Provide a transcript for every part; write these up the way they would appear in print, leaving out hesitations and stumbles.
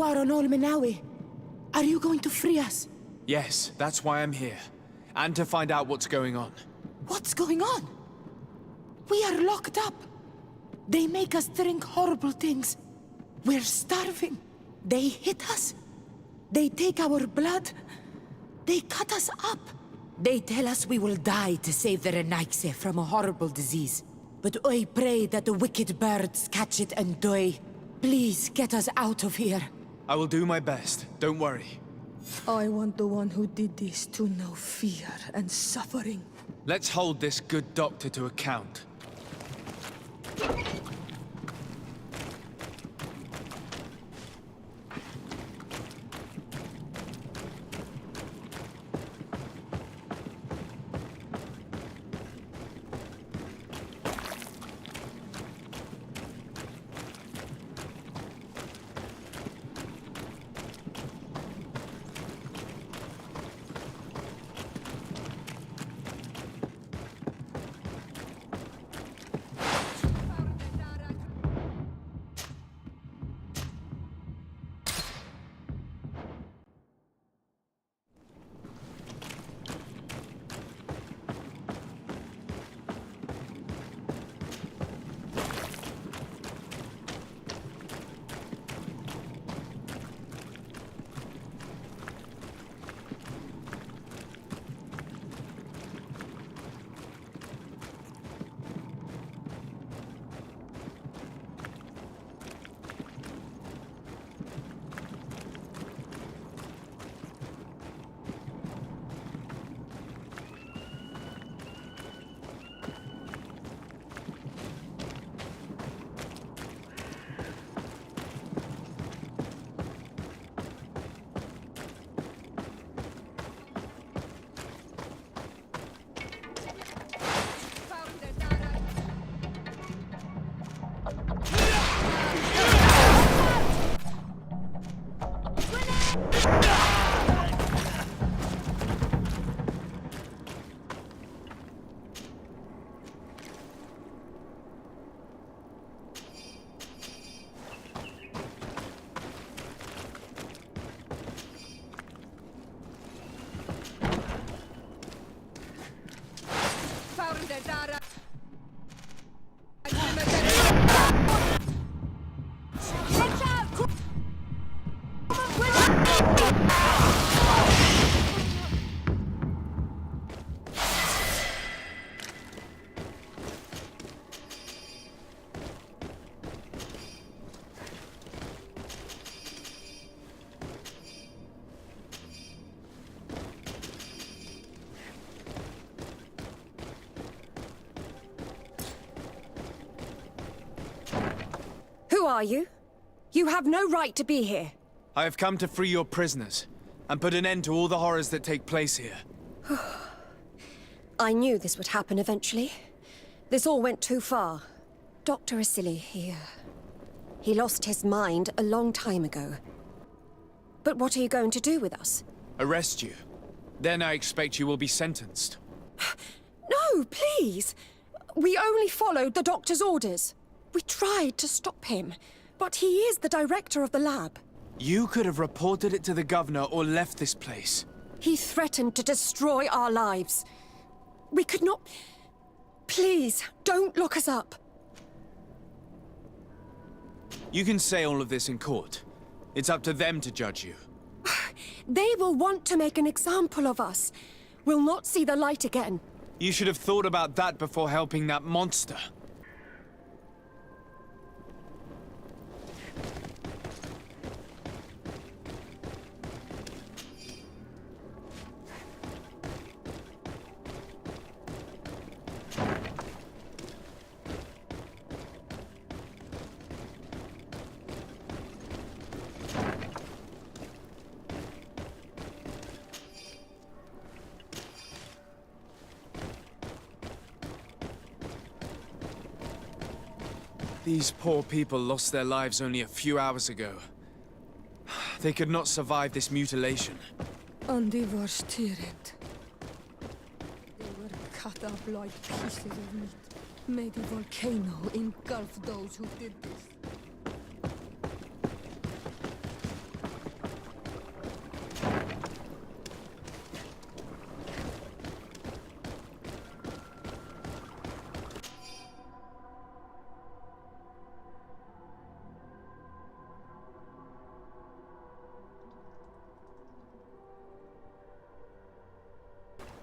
are on Olmenawi. Are you going to free us? Yes, that's why I'm here. And to find out what's going on. What's going on? We are locked up. They make us drink horrible things. We're starving. They hit us. They take our blood. They cut us up. They tell us we will die to save the Renaigse from a horrible disease. But I pray that the wicked birds catch it and die. Please get us out of here. I will do my best. Don't worry. I want the one who did this to know fear and suffering. Let's hold this good doctor to account. Who are you? You have no right to be here. I have come to free your prisoners, and put an end to all the horrors that take place here. I knew this would happen eventually. This all went too far. Dr. Asili, he lost his mind a long time ago. But what are you going to do with us? Arrest you. Then I expect you will be sentenced. No, please! We only followed the doctor's orders. We tried to stop him, but he is the director of the lab. You could have reported it to the governor or left this place. He threatened to destroy our lives. We could not... Please, don't lock us up. You can say all of this in court. It's up to them to judge you. They will want to make an example of us. We'll not see the light again. You should have thought about that before helping that monster. These poor people lost their lives only a few hours ago. They could not survive this mutilation. And they were stirred. They were cut up like pieces of meat. May the volcano engulf those who did this.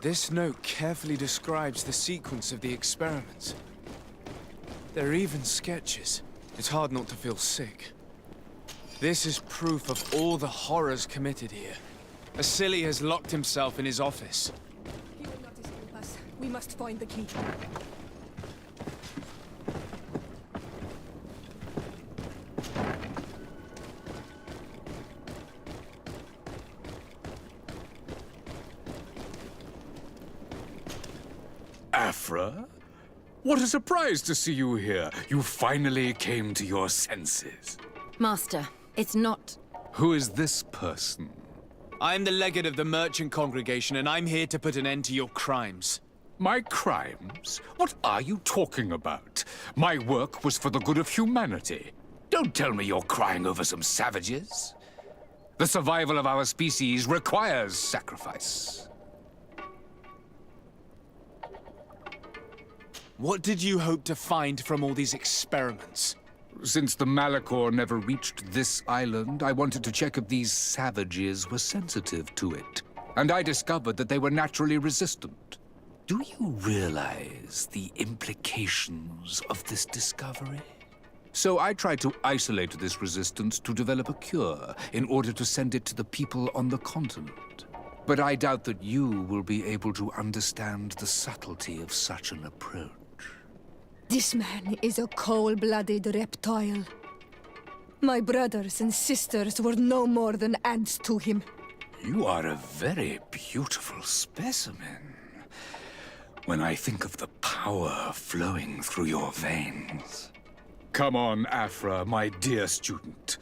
This note carefully describes the sequence of the experiments. There are even sketches. It's hard not to feel sick. This is proof of all the horrors committed here. Asili has locked himself in his office. He will not escape us. We must find the key. Afra? What a surprise to see you here. You finally came to your senses. Master, it's not... Who is this person? I'm the legate of the merchant congregation, and I'm here to put an end to your crimes. My crimes? What are you talking about? My work was for the good of humanity. Don't tell me you're crying over some savages. The survival of our species requires sacrifice. What did you hope to find from all these experiments? Since the Malachor never reached this island, I wanted to check if these savages were sensitive to it. And I discovered that they were naturally resistant. Do you realize the implications of this discovery? So I tried to isolate this resistance to develop a cure in order to send it to the people on the continent. But I doubt that you will be able to understand the subtlety of such an approach. This man is a cold-blooded reptile. My brothers and sisters were no more than ants to him. You are a very beautiful specimen. When I think of the power flowing through your veins. Come on, Afra, my dear student.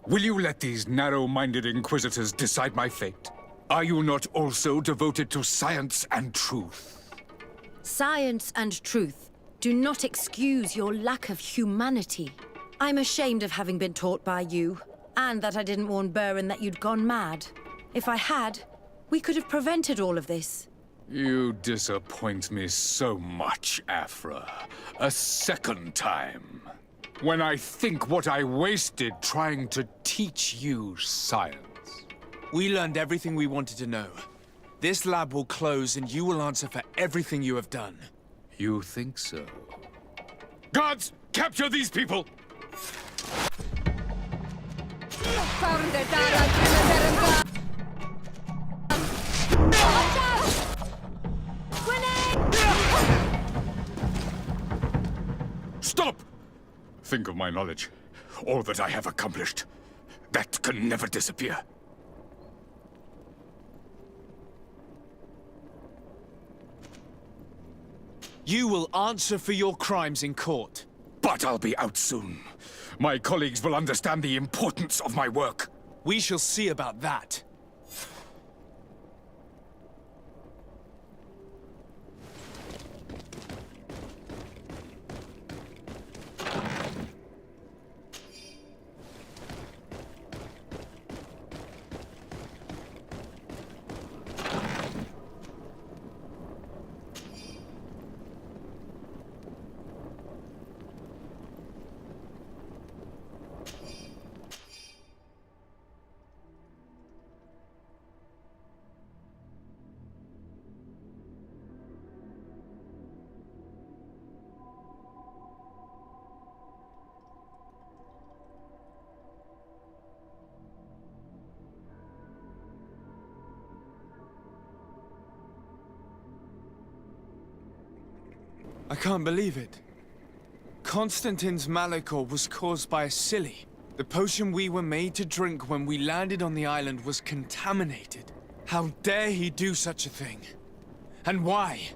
Will you let these narrow-minded inquisitors decide my fate? Are you not also devoted to science and truth? Science and truth do not excuse your lack of humanity. I'm ashamed of having been taught by you, and that I didn't warn Burin that you'd gone mad. If I had, we could have prevented all of this. You disappoint me so much, Afra. A second time. When I think what I wasted trying to teach you science. We learned everything we wanted to know. This lab will close and you will answer for everything you have done. You think so? Guards, capture these people! Stop! Think of my knowledge. All that I have accomplished. That can never disappear. You will answer for your crimes in court. But I'll be out soon. My colleagues will understand the importance of my work. We shall see about that. I can't believe it. Constantine's Malachor was caused by Asili. The potion we were made to drink when we landed on the island was contaminated. How dare he do such a thing? And why?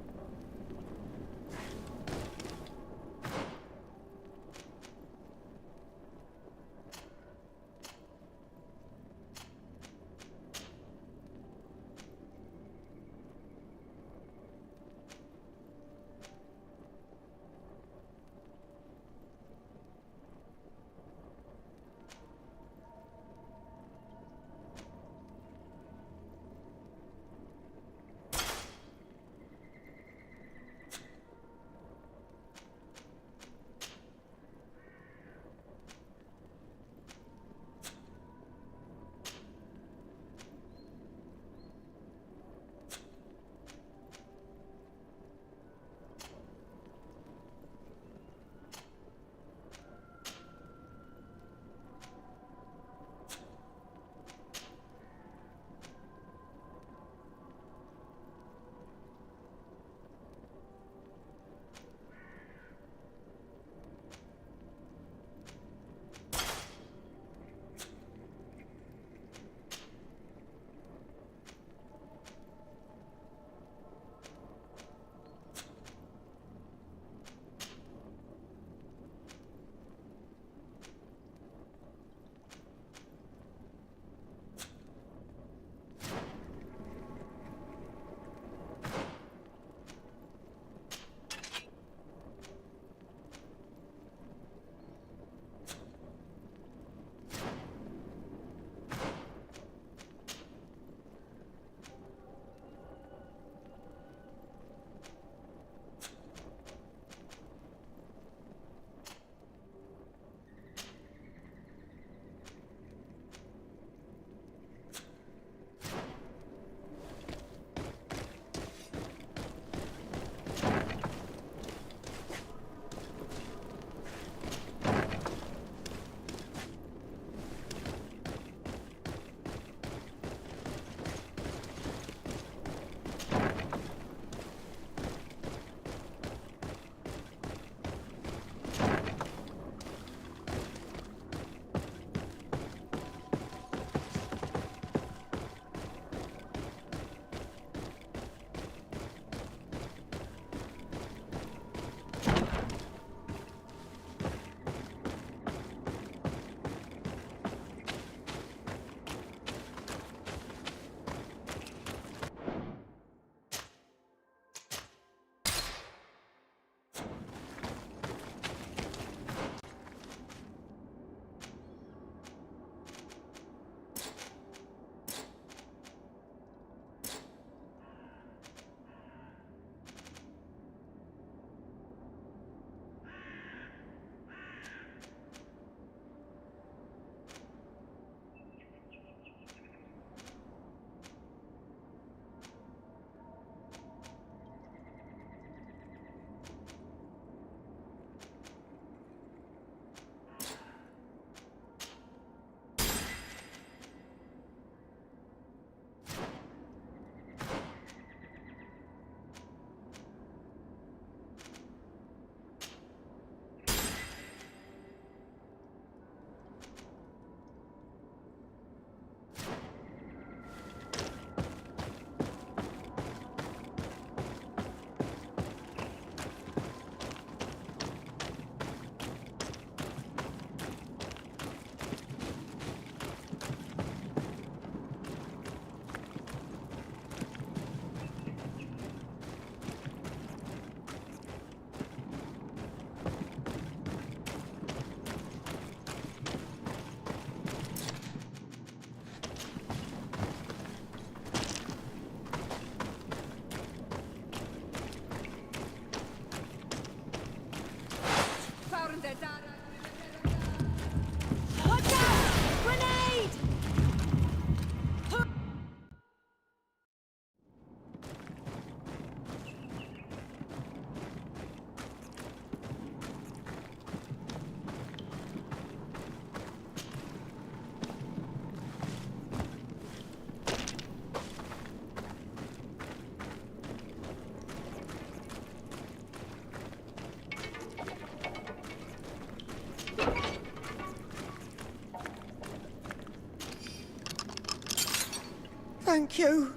you.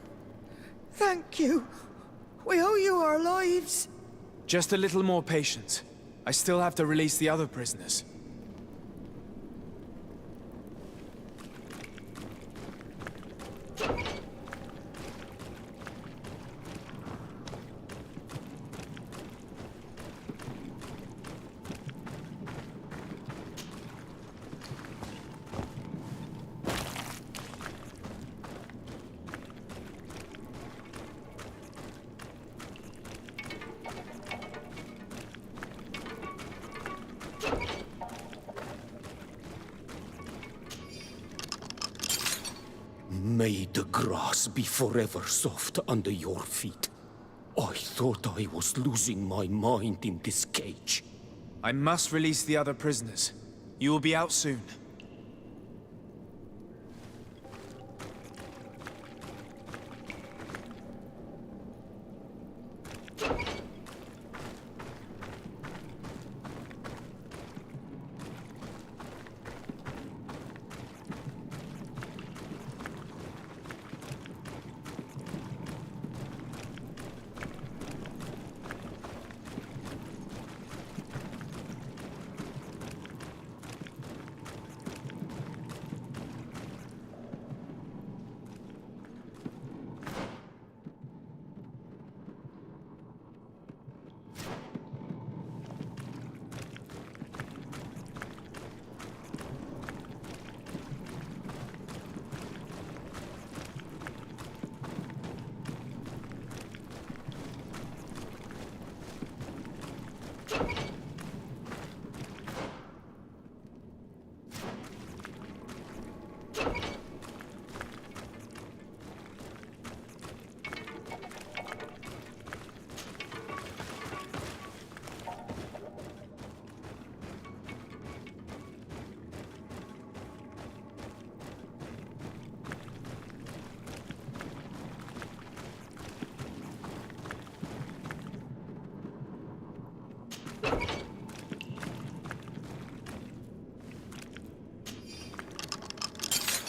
Thank you. We owe you our lives. Just a little more patience. I still have to release the other prisoners. May the grass be forever soft under your feet. I thought I was losing my mind in this cage. I must release the other prisoners. You will be out soon.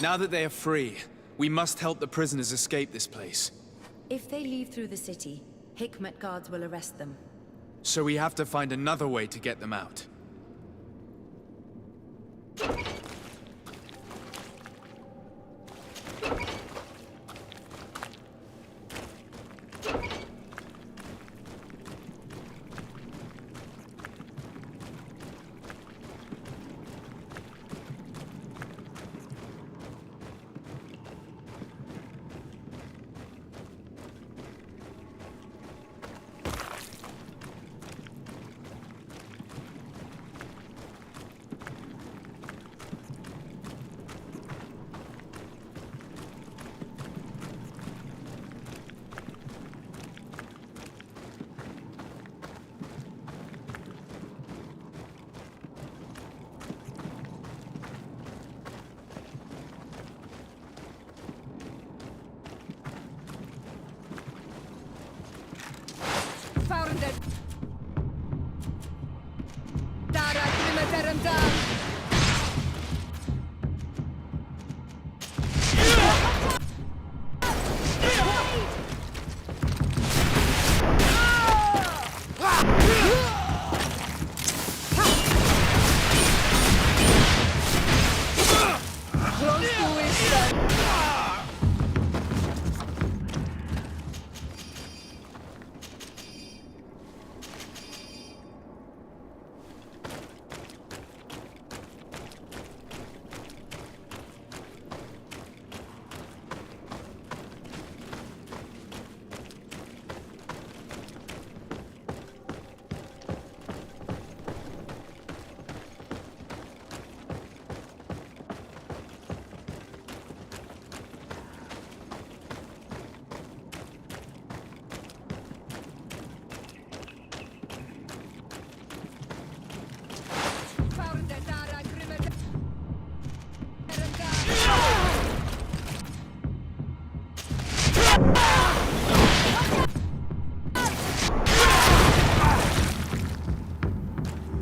Now that they are free, we must help the prisoners escape this place. If they leave through the city, Hikmet guards will arrest them. So we have to find another way to get them out. Found it! Dara Krimaterantan!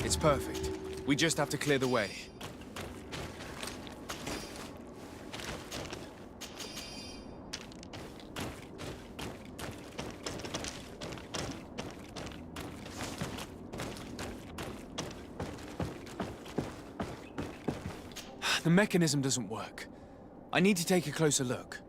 It's perfect. We just have to clear the way. The mechanism doesn't work. I need to take a closer look.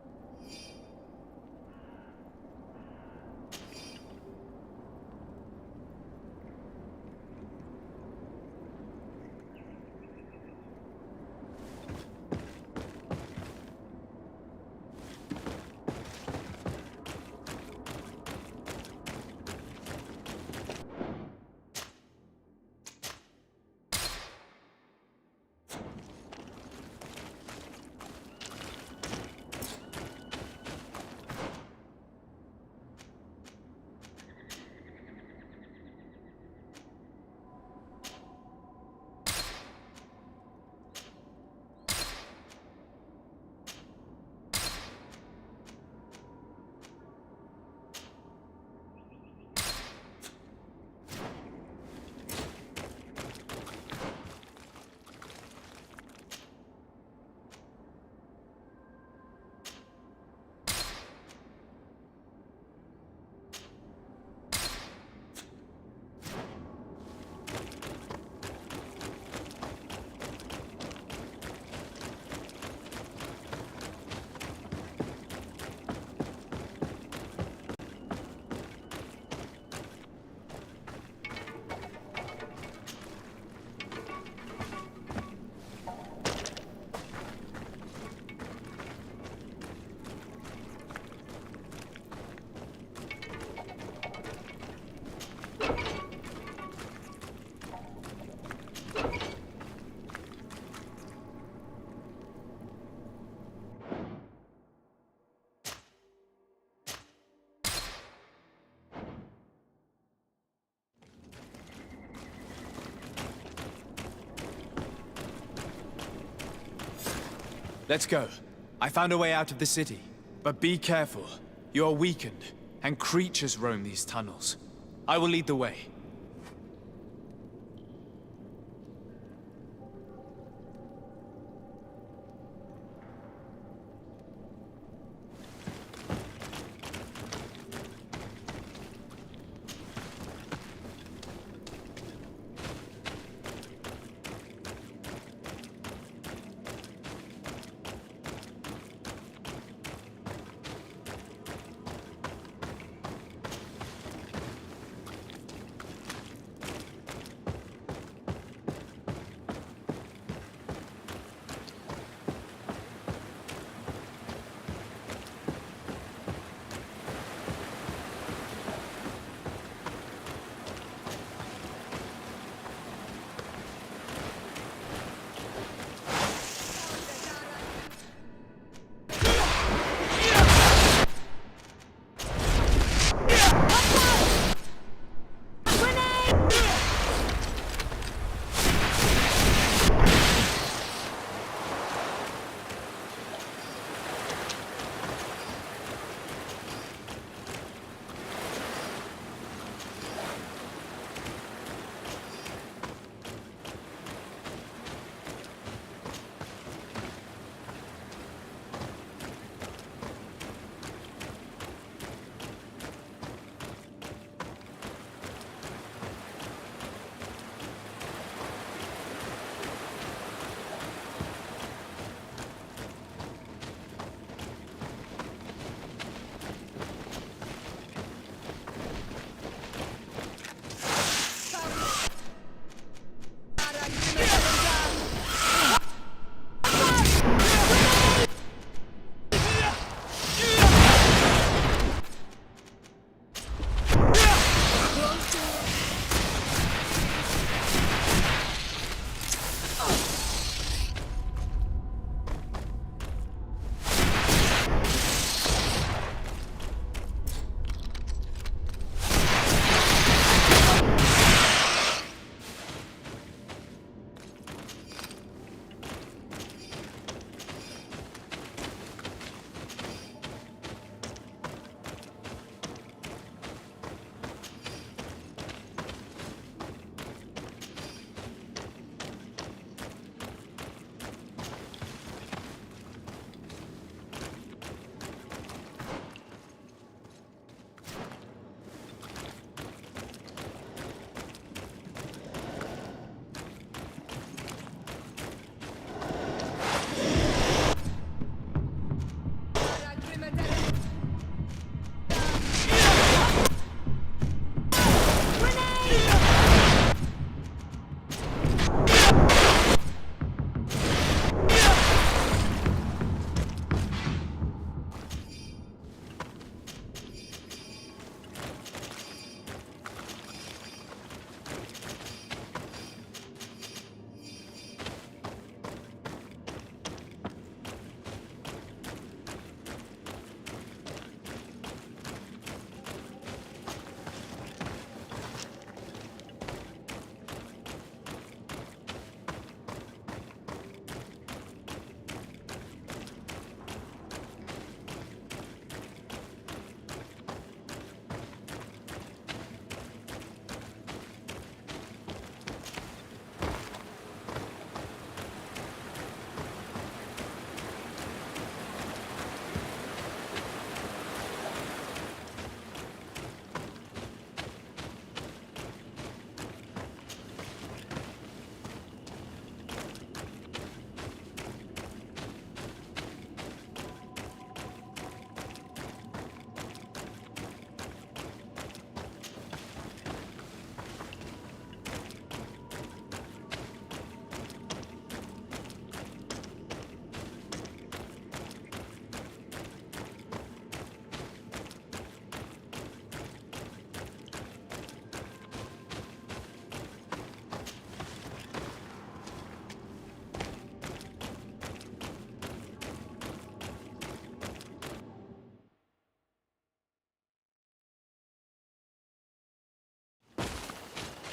Let's go. I found a way out of the city. But be careful. You are weakened, and creatures roam these tunnels. I will lead the way.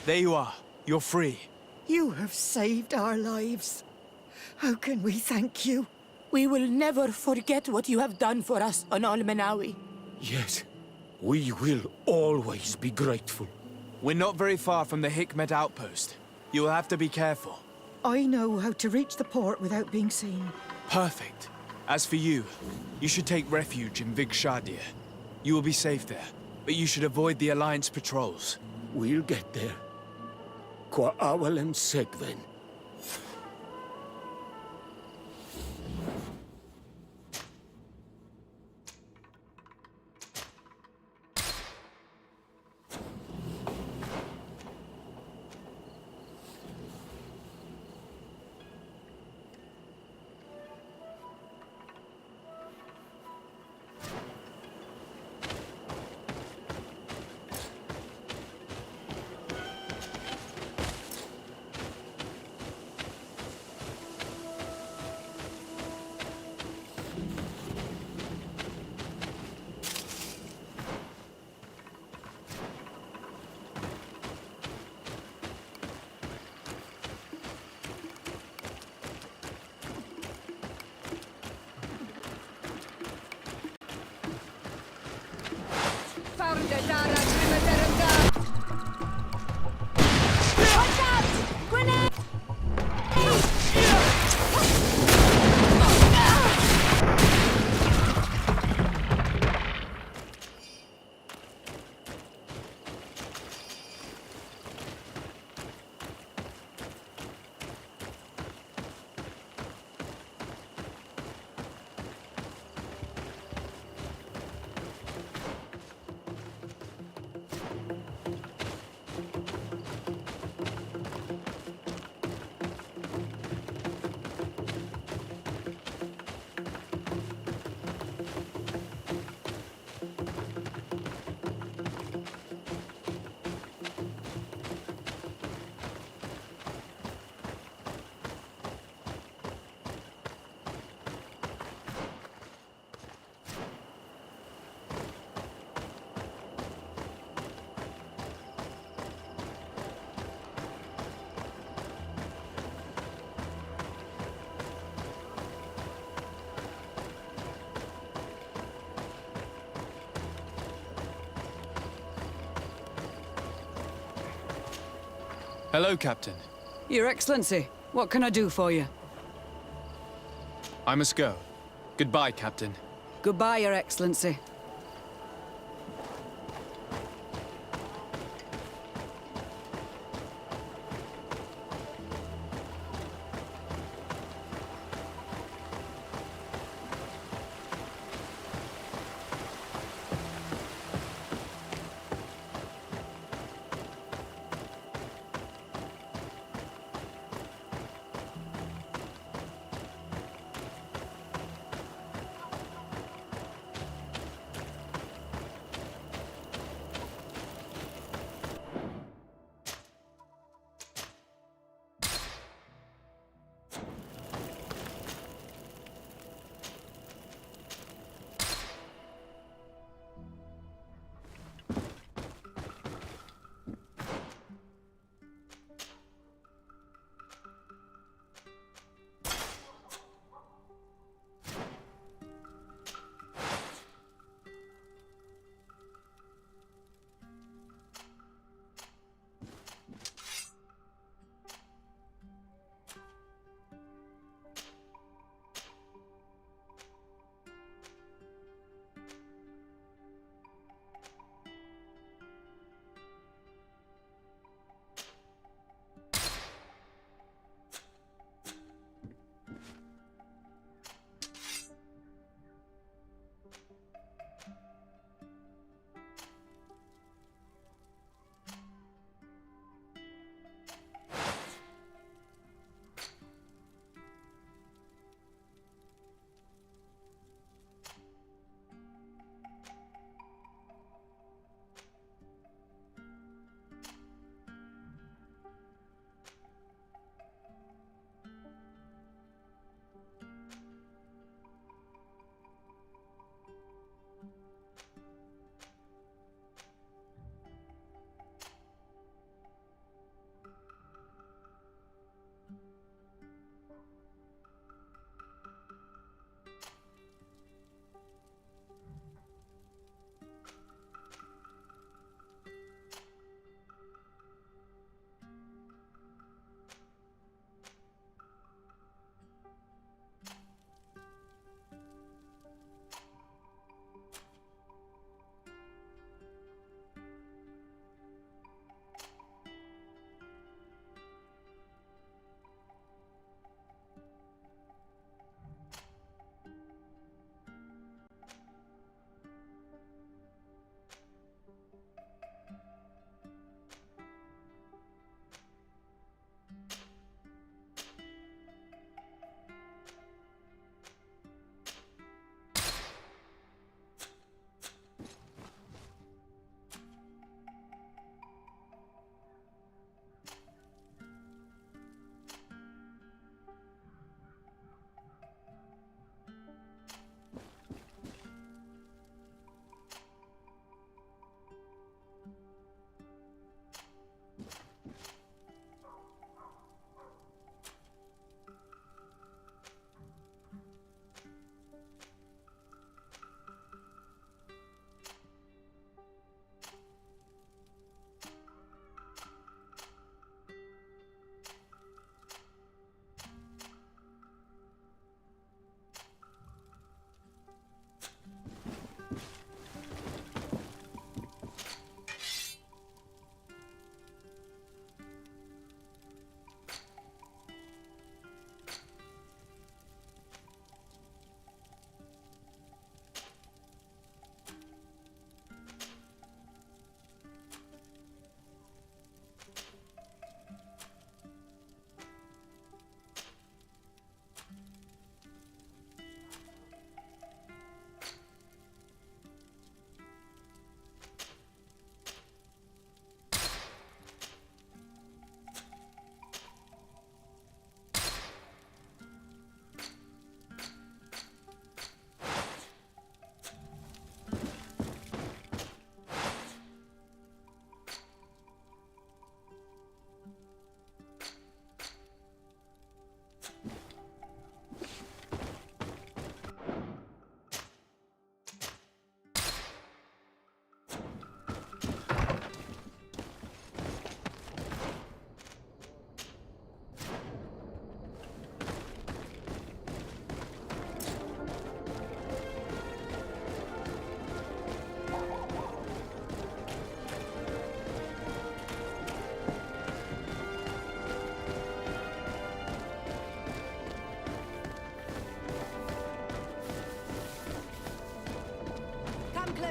There you are. You're free. You have saved our lives. How can we thank you? We will never forget what you have done for us on Almenawi. Yes, we will always be grateful. We're not very far from the Hikmet outpost. You will have to be careful. I know how to reach the port without being seen. Perfect. As for you, you should take refuge in Vigshadir. You will be safe there, but you should avoid the Alliance patrols. We'll get there. Qua awalem segven. Hello, Captain. Your Excellency, what can I do for you? I must go. Goodbye, Captain. Goodbye, Your Excellency.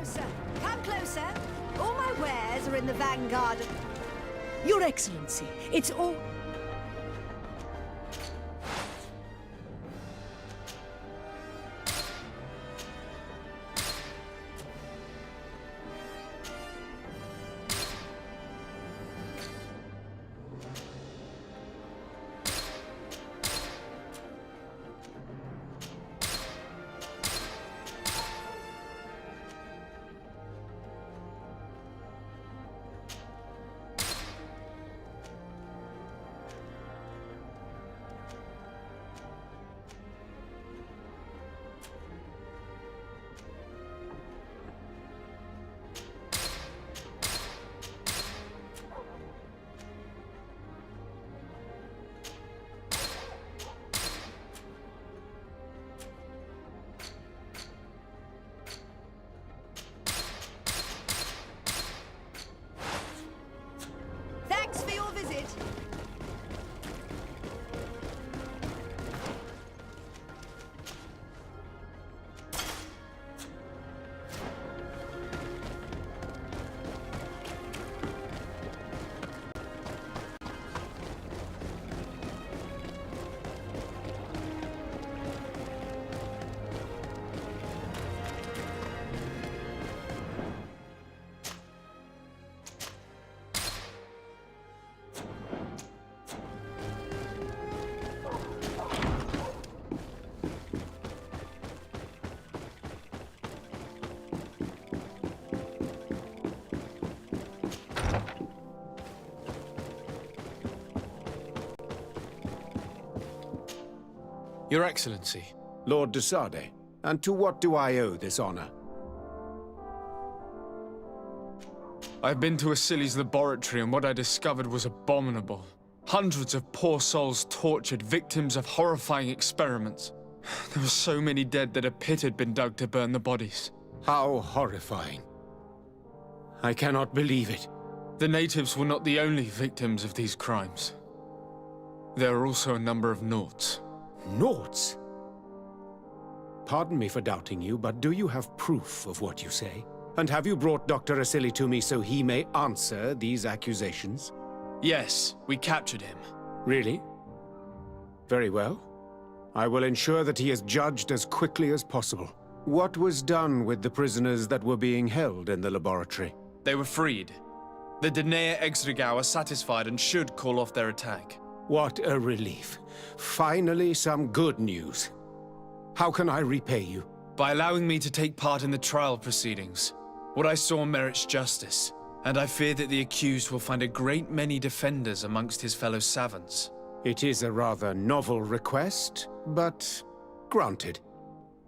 closer. Come closer. All my wares are in the vanguard. Your Excellency, it's all... Thanks for your visit. Your Excellency. Lord de Sade, and to what do I owe this honor? I've been to Asili's laboratory and what I discovered was abominable. Hundreds of poor souls tortured, victims of horrifying experiments. There were so many dead that a pit had been dug to burn the bodies. How horrifying. I cannot believe it. The natives were not the only victims of these crimes. There are also a number of Naughts. Naughts? Pardon me for doubting you, but do you have proof of what you say? And have you brought Dr. Asili to me so he may answer these accusations? Yes, we captured him. Really? Very well. I will ensure that he is judged as quickly as possible. What was done with the prisoners that were being held in the laboratory? They were freed. The Dinea Exregau are satisfied and should call off their attack. What a relief. Finally, some good news. How can I repay you? By allowing me to take part in the trial proceedings. What I saw merits justice, and I fear that the accused will find a great many defenders amongst his fellow savants. It is a rather novel request, but granted.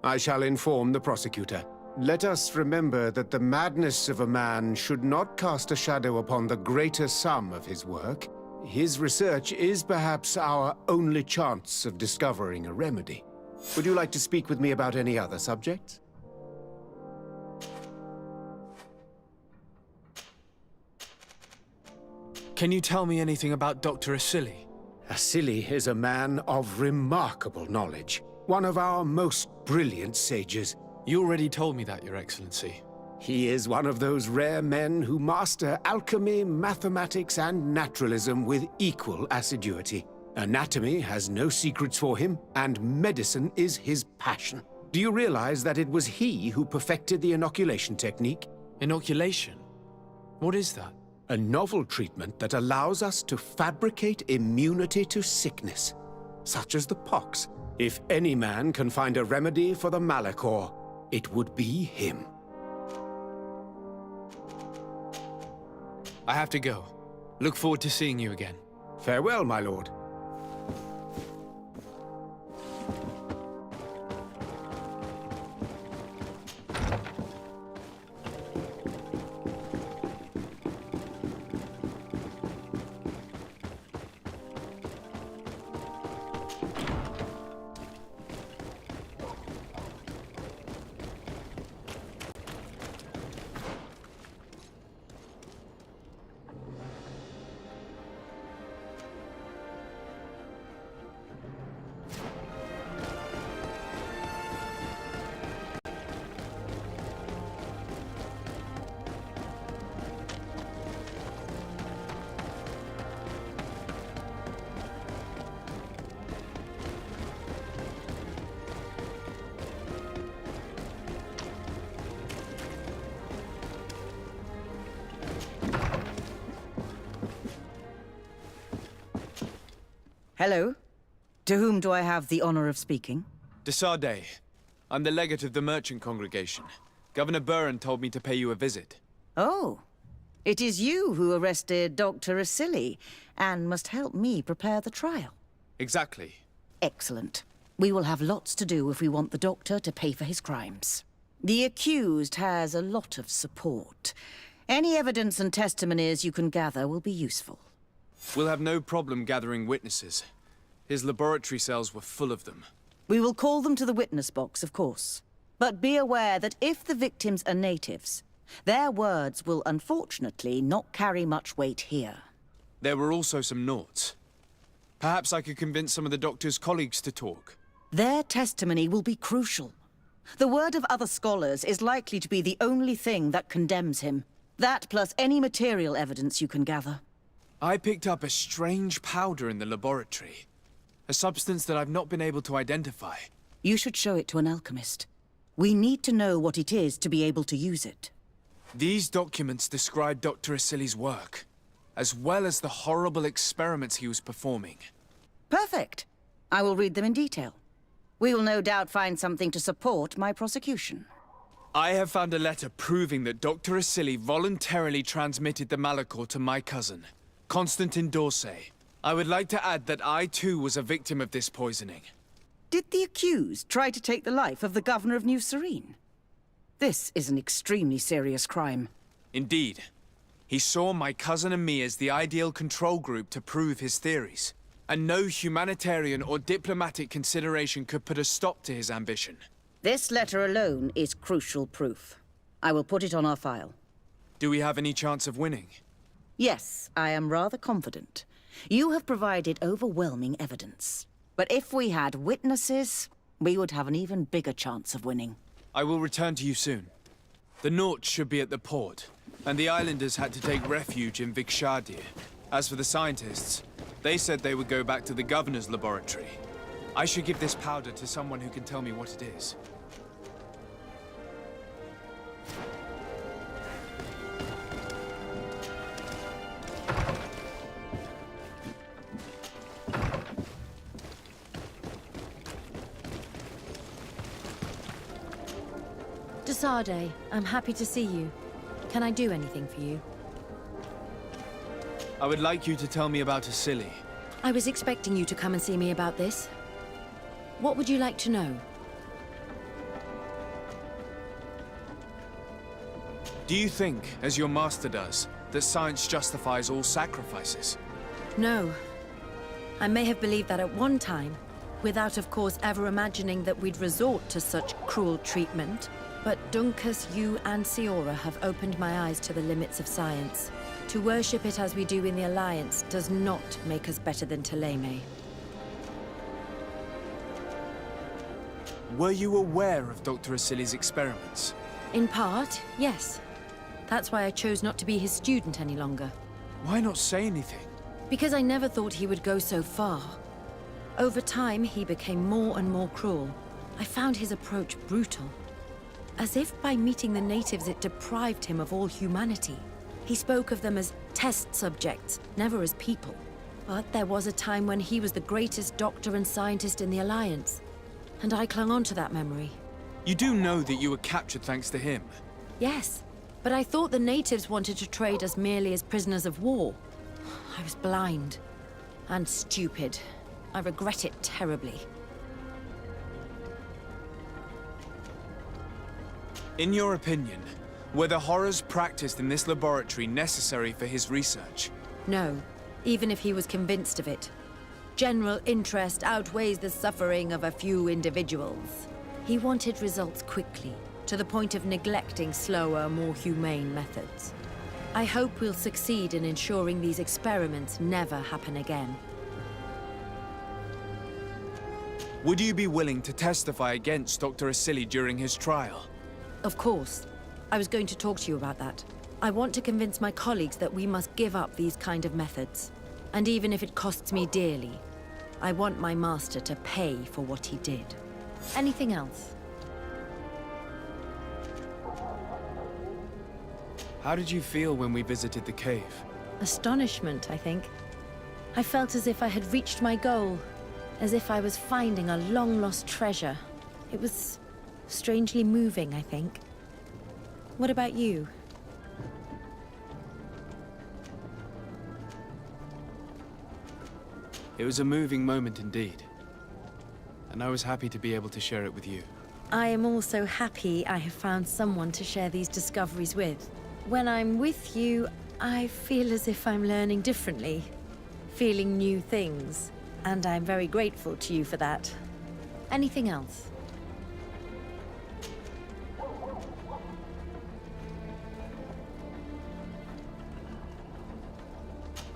I shall inform the prosecutor. Let us remember that the madness of a man should not cast a shadow upon the greater sum of his work. His research is perhaps our only chance of discovering a remedy. Would you like to speak with me about any other subjects? Can you tell me anything about Dr. Asili? Asili is a man of remarkable knowledge, one of our most brilliant sages. You already told me that, Your Excellency. He is one of those rare men who master alchemy, mathematics, and naturalism with equal assiduity. Anatomy has no secrets for him, and medicine is his passion. Do you realize that it was he who perfected the inoculation technique? Inoculation? What is that? A novel treatment that allows us to fabricate immunity to sickness, such as the pox. If any man can find a remedy for the Malachor, it would be him. I have to go. Look forward to seeing you again. Farewell, my lord. Hello. To whom do I have the honor of speaking? Desade. I'm the legate of the merchant congregation. Governor Buran told me to pay you a visit. Oh. It is you who arrested Dr. Asili and must help me prepare the trial. Exactly. Excellent. We will have lots to do if we want the doctor to pay for his crimes. The accused has a lot of support. Any evidence and testimonies you can gather will be useful. We'll have no problem gathering witnesses. His laboratory cells were full of them. We will call them to the witness box, of course. But be aware that if the victims are natives, their words will unfortunately not carry much weight here. There were also some noughts. Perhaps I could convince some of the doctor's colleagues to talk. Their testimony will be crucial. The word of other scholars is likely to be the only thing that condemns him. That plus any material evidence you can gather. I picked up a strange powder in the laboratory. A substance that I've not been able to identify. You should show it to an alchemist. We need to know what it is to be able to use it. These documents describe Dr. Asili's work, as well as the horrible experiments he was performing. Perfect. I will read them in detail. We will no doubt find something to support my prosecution. I have found a letter proving that Dr. Asili voluntarily transmitted the Malachor to my cousin, Constantin d'Orsay. I would like to add that I too was a victim of this poisoning. Did the accused try to take the life of the governor of New Serene? This is an extremely serious crime. Indeed. He saw my cousin and me as the ideal control group to prove his theories. And no humanitarian or diplomatic consideration could put a stop to his ambition. This letter alone is crucial proof. I will put it on our file. Do we have any chance of winning? Yes, I am rather confident. You have provided overwhelming evidence. But if we had witnesses, we would have an even bigger chance of winning. I will return to you soon. The Nauts should be at the port, and the islanders had to take refuge in Vikshadir. As for the scientists, they said they would go back to the governor's laboratory. I should give this powder to someone who can tell me what it is. Desade, I'm happy to see you. Can I do anything for you? I would like you to tell me about Asili. I was expecting you to come and see me about this. What would you like to know? Do you think, as your master does, that science justifies all sacrifices? No. I may have believed that at one time, without of course ever imagining that we'd resort to such cruel treatment. But Dunkus, you and Siora have opened my eyes to the limits of science. To worship it as we do in the Alliance does not make us better than Thélème. Were you aware of Dr. Asili's experiments? In part, yes. That's why I chose not to be his student any longer. Why not say anything? Because I never thought he would go so far. Over time, he became more and more cruel. I found his approach brutal. As if by meeting the natives it deprived him of all humanity. He spoke of them as test subjects, never as people. But there was a time when he was the greatest doctor and scientist in the Alliance. And I clung on to that memory. You do know that you were captured thanks to him? Yes, but I thought the natives wanted to trade us merely as prisoners of war. I was blind. And stupid. I regret it terribly. In your opinion, were the horrors practiced in this laboratory necessary for his research? No, even if he was convinced of it. General interest outweighs the suffering of a few individuals. He wanted results quickly, to the point of neglecting slower, more humane methods. I hope we'll succeed in ensuring these experiments never happen again. Would you be willing to testify against Dr. Asili during his trial? Of course. I was going to talk to you about that. I want to convince my colleagues that we must give up these kind of methods. And even if it costs me dearly, I want my master to pay for what he did. Anything else? How did you feel when we visited the cave? Astonishment, I think. I felt as if I had reached my goal, as if I was finding a long-lost treasure. It was strangely moving, I think. What about you? It was a moving moment indeed. And I was happy to be able to share it with you. I am also happy I have found someone to share these discoveries with. When I'm with you, I feel as if I'm learning differently, feeling new things, and I'm very grateful to you for that. Anything else?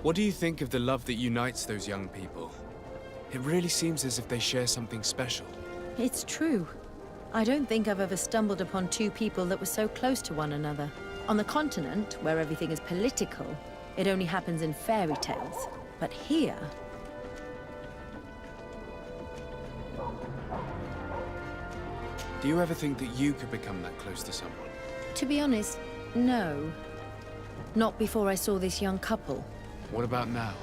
What do you think of the love that unites those young people? It really seems as if they share something special. It's true. I don't think I've ever stumbled upon two people that were so close to one another. On the continent, where everything is political, it only happens in fairy tales. But here... Do you ever think that you could become that close to someone? To be honest, no. Not before I saw this young couple. What about now?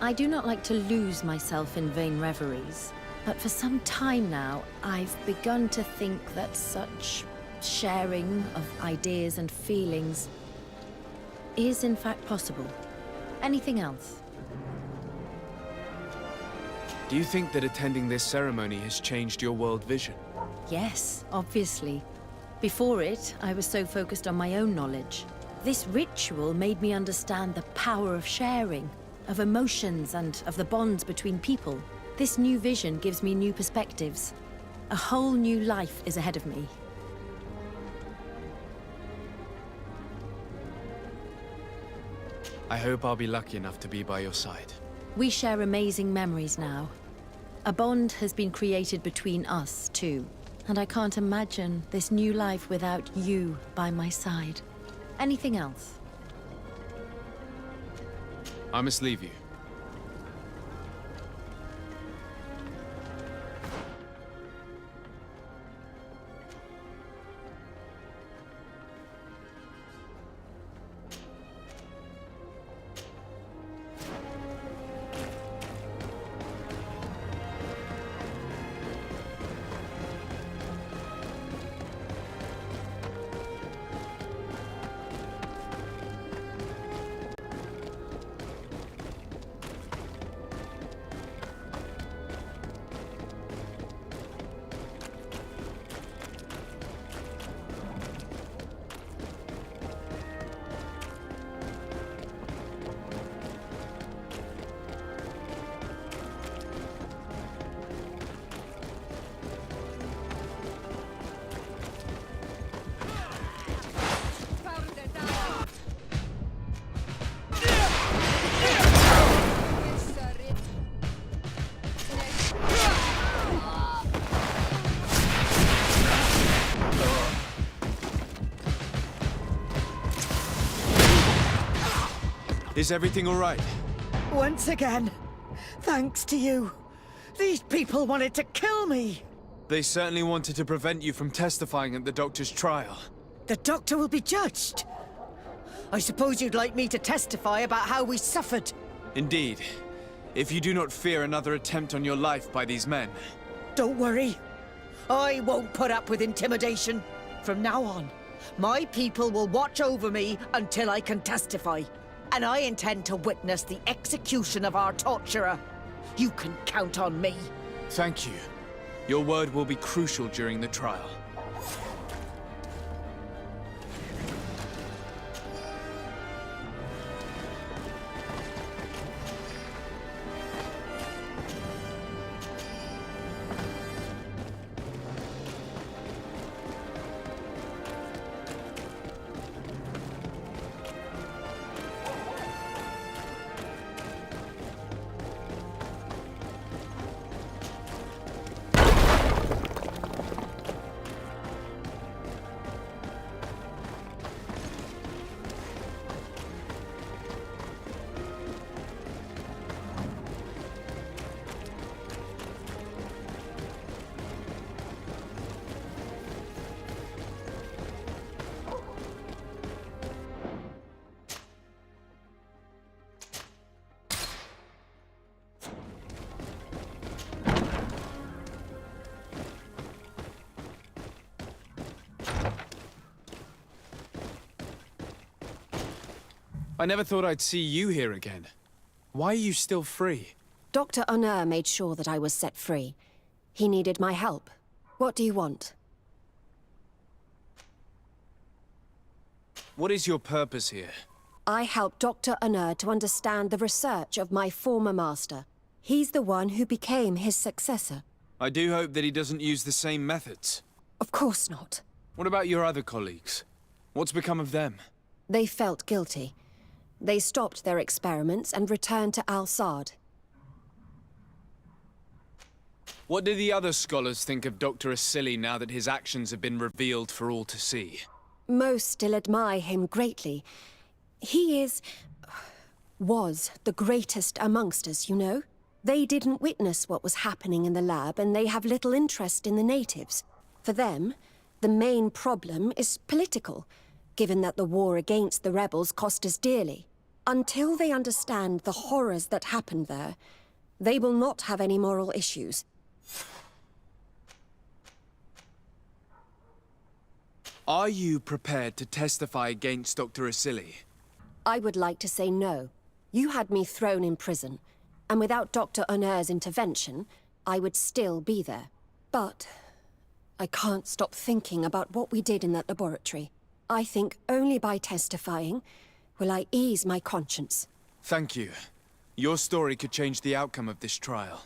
I do not like to lose myself in vain reveries, but for some time now, I've begun to think that such sharing of ideas and feelings is in fact possible. Anything else? Do you think that attending this ceremony has changed your world vision? Yes, obviously. Before it, I was so focused on my own knowledge. This ritual made me understand the power of sharing, of emotions and of the bonds between people. This new vision gives me new perspectives. A whole new life is ahead of me. I hope I'll be lucky enough to be by your side. We share amazing memories now. A bond has been created between us, too. And I can't imagine this new life without you by my side. Anything else? I must leave you. Is everything all right? Once again, thanks to you. These people wanted to kill me. They certainly wanted to prevent you from testifying at the doctor's trial. The doctor will be judged. I suppose you'd like me to testify about how we suffered. Indeed. If you do not fear another attempt on your life by these men. Don't worry. I won't put up with intimidation. From now on, my people will watch over me until I can testify. And I intend to witness the execution of our torturer. You can count on me. Thank you. Your word will be crucial during the trial. I never thought I'd see you here again. Why are you still free? Dr. Honor made sure that I was set free. He needed my help. What do you want? What is your purpose here? I helped Dr. Honor to understand the research of my former master. He's the one who became his successor. I do hope that he doesn't use the same methods. Of course not. What about your other colleagues? What's become of them? They felt guilty. They stopped their experiments and returned to Al-Sad. What do the other scholars think of Dr. Asili now that his actions have been revealed for all to see? Most still admire him greatly. He was the greatest amongst us, you know? They didn't witness what was happening in the lab, and they have little interest in the natives. For them, the main problem is political, given that the war against the rebels cost us dearly. Until they understand the horrors that happened there, they will not have any moral issues. Are you prepared to testify against Dr. Asili? I would like to say no. You had me thrown in prison, and without Dr. Honor's intervention, I would still be there. But I can't stop thinking about what we did in that laboratory. I think only by testifying will I ease my conscience. Thank you. Your story could change the outcome of this trial.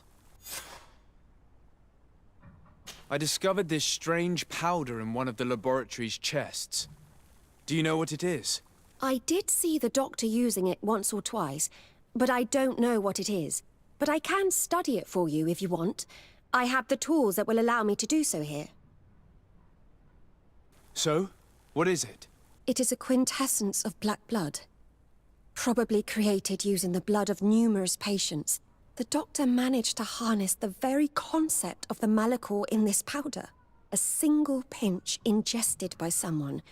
I discovered this strange powder in one of the laboratory's chests. Do you know what it is? I did see the doctor using it once or twice, but I don't know what it is. But I can study it for you if you want. I have the tools that will allow me to do so here. So? What is it? It is a quintessence of black blood. Probably created using the blood of numerous patients. The doctor managed to harness the very concept of the Malachor in this powder. A single pinch ingested by someone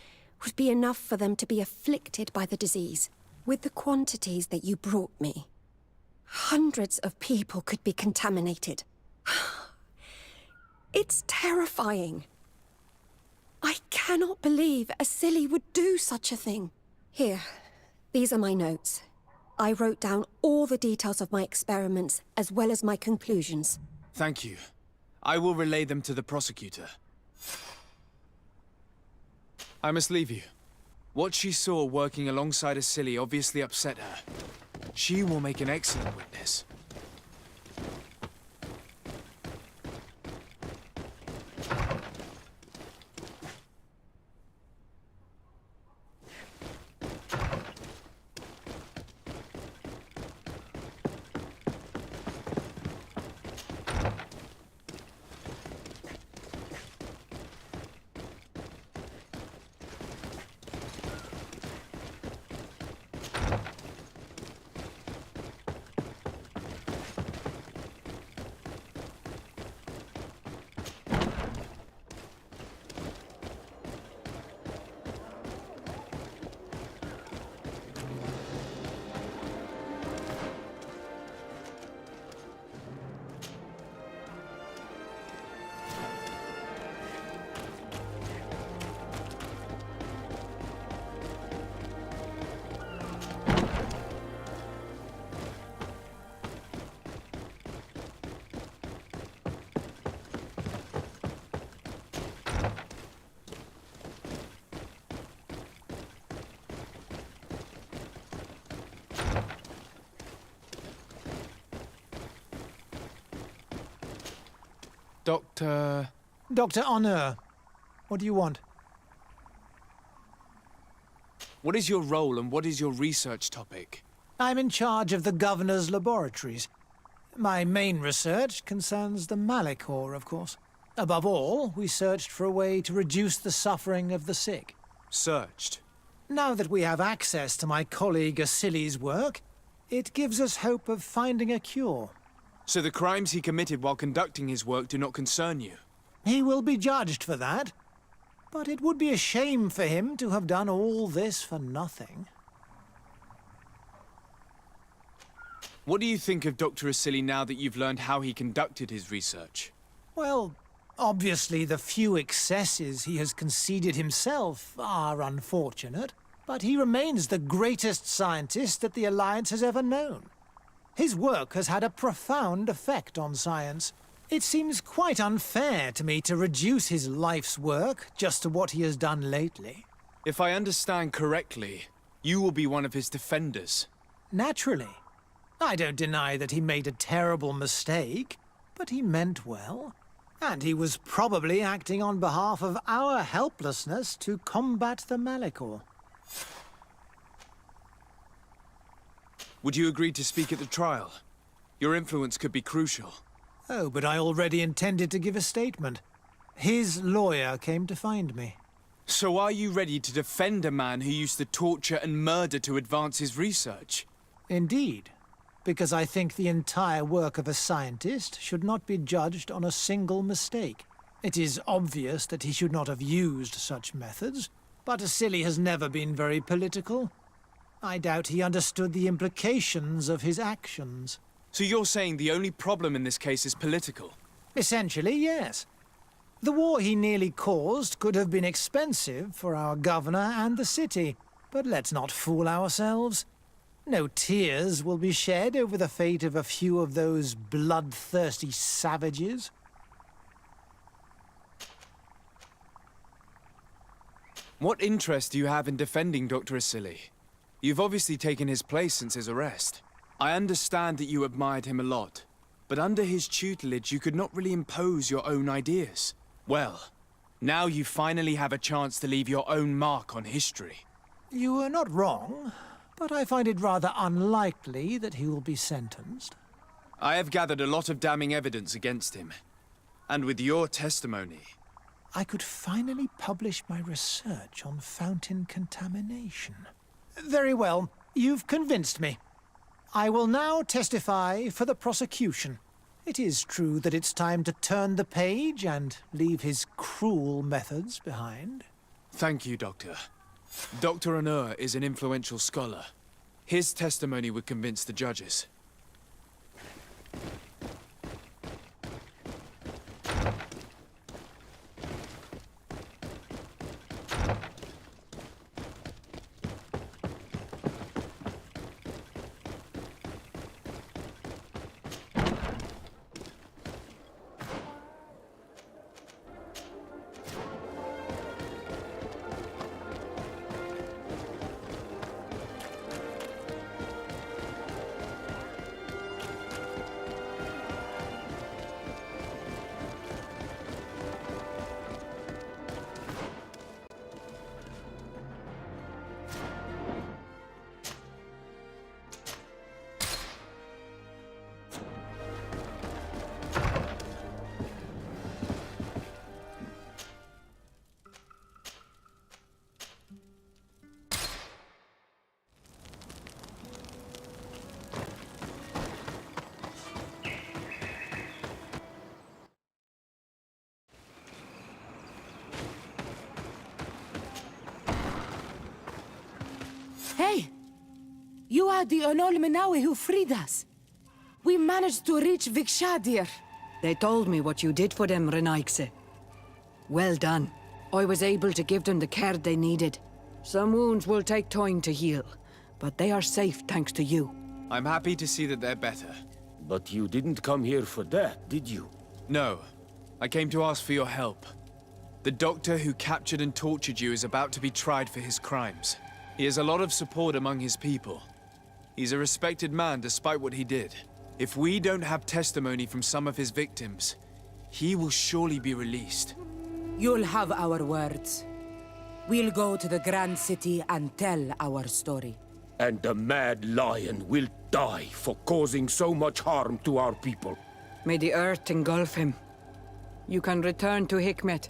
would be enough for them to be afflicted by the disease. With the quantities that you brought me, hundreds of people could be contaminated. It's terrifying. I cannot believe Asili would do such a thing. Here, these are my notes. I wrote down all the details of my experiments, as well as my conclusions. Thank you. I will relay them to the prosecutor. I must leave you. What she saw working alongside Asili obviously upset her. She will make an excellent witness. Dr. Honor, what do you want? What is your role and what is your research topic? I'm in charge of the Governor's laboratories. My main research concerns the Malachor, of course. Above all, we searched for a way to reduce the suffering of the sick. Searched? Now that we have access to my colleague Asili's work, it gives us hope of finding a cure. So the crimes he committed while conducting his work do not concern you? He will be judged for that. But it would be a shame for him to have done all this for nothing. What do you think of Dr. Asili now that you've learned how he conducted his research? Well, obviously the few excesses he has conceded himself are unfortunate. but he remains the greatest scientist that the Alliance has ever known. His work has had a profound effect on science. It seems quite unfair to me to reduce his life's work just to what he has done lately. If I understand correctly, you will be one of his defenders. Naturally. I don't deny that he made a terrible mistake, but he meant well. And he was probably acting on behalf of our helplessness to combat the Malachor. Would you agree to speak at the trial? Your influence could be crucial. Oh, but I already intended to give a statement. His lawyer came to find me. So are you ready to defend a man who used to torture and murder to advance his research? Indeed, because I think the entire work of a scientist should not be judged on a single mistake. It is obvious that he should not have used such methods, but Asili has never been very political. I doubt he understood the implications of his actions. So you're saying the only problem in this case is political? Essentially, yes. The war he nearly caused could have been expensive for our governor and the city, but let's not fool ourselves. No tears will be shed over the fate of a few of those bloodthirsty savages. What interest do you have in defending Dr. Asili? You've obviously taken his place since his arrest. I understand that you admired him a lot, but under his tutelage you could not really impose your own ideas. Well, now you finally have a chance to leave your own mark on history. You are not wrong, but I find it rather unlikely that he will be sentenced. I have gathered a lot of damning evidence against him. And with your testimony... I could finally publish my research on fountain contamination. Very well, you've convinced me. I will now testify for the prosecution. It is true that it's time to turn the page and leave his cruel methods behind. Thank you, Doctor. Dr. Anur is an influential scholar. His testimony would convince the judges. Hey! You are the Onol Menawi who freed us. We managed to reach Vikshadir. They told me what you did for them, Renaikse. Well done. I was able to give them the care they needed. Some wounds will take time to heal, but they are safe thanks to you. I'm happy to see that they're better. But you didn't come here for that, did you? No. I came to ask for your help. The doctor who captured and tortured you is about to be tried for his crimes. He has a lot of support among his people. He's a respected man despite what he did. If we don't have testimony from some of his victims, he will surely be released. You'll have our words. We'll go to the Grand City and tell our story. And the Mad Lion will die for causing so much harm to our people. May the earth engulf him. You can return to Hikmet.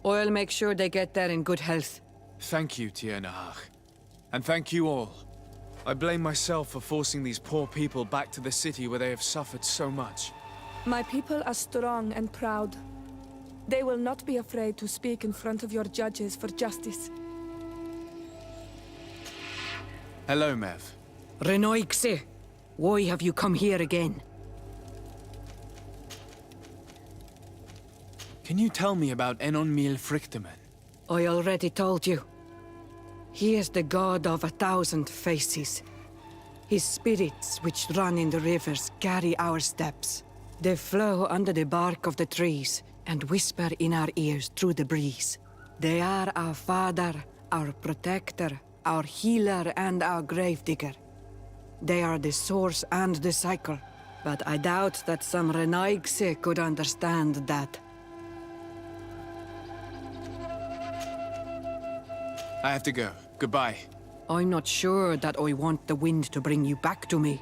I'll make sure they get there in good health. Thank you, Tiernahach. And thank you all. I blame myself for forcing these poor people back to the city where they have suffered so much. My people are strong and proud. They will not be afraid to speak in front of your judges for justice. Hello, Mev. Renoikse, why have you come here again? Can you tell me about Enon Mil Frichteman? I already told you. He is the god of 1,000 faces. His spirits, which run in the rivers, carry our steps. They flow under the bark of the trees and whisper in our ears through the breeze. They are our father, our protector, our healer, and our gravedigger. They are the source and the cycle, but I doubt that some Renaigse could understand that. I have to go. Goodbye. I'm not sure that I want the wind to bring you back to me.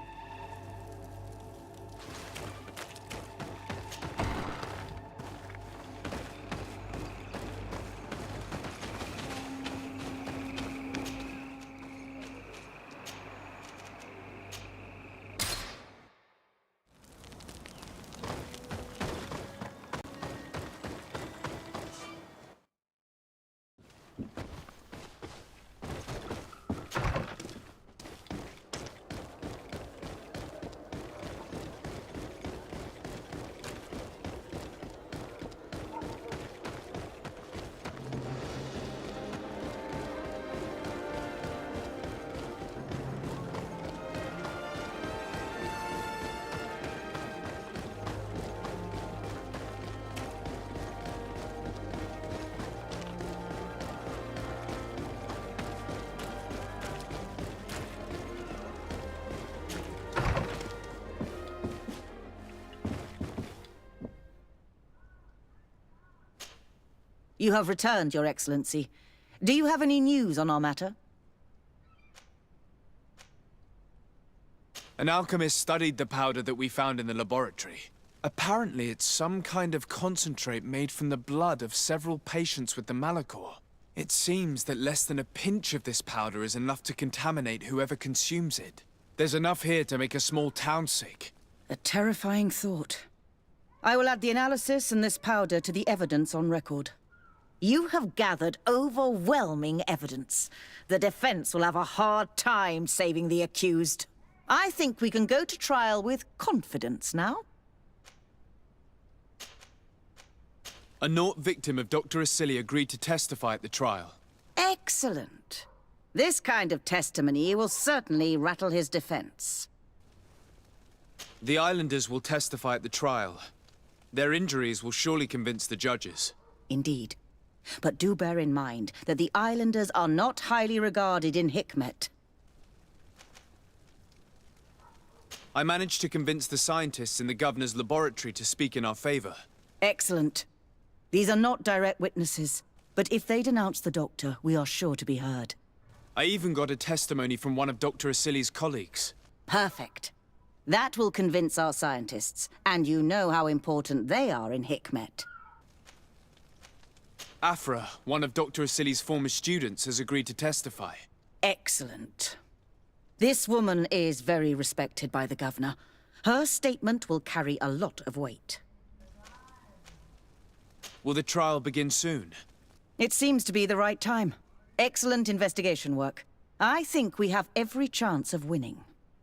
You have returned, Your Excellency. Do you have any news on our matter? An alchemist studied the powder that we found in the laboratory. Apparently, it's some kind of concentrate made from the blood of several patients with the Malachor. It seems that less than a pinch of this powder is enough to contaminate whoever consumes it. There's enough here to make a small town sick. A terrifying thought. I will add the analysis and this powder to the evidence on record. You have gathered overwhelming evidence. The defense will have a hard time saving the accused. I think we can go to trial with confidence now. A Nort victim of Dr. Asili agreed to testify at the trial. Excellent. This kind of testimony will certainly rattle his defense. The islanders will testify at the trial. Their injuries will surely convince the judges. Indeed. But do bear in mind that the islanders are not highly regarded in Hikmet. I managed to convince the scientists in the governor's laboratory to speak in our favor. Excellent. These are not direct witnesses, but if they denounce the doctor, we are sure to be heard. I even got a testimony from one of Dr. Asili's colleagues. Perfect. That will convince our scientists, and you know how important they are in Hikmet. Afra, one of Dr. Asili's former students, has agreed to testify. Excellent. This woman is very respected by the governor. Her statement will carry a lot of weight. Will the trial begin soon? It seems to be the right time. Excellent investigation work. I think we have every chance of winning.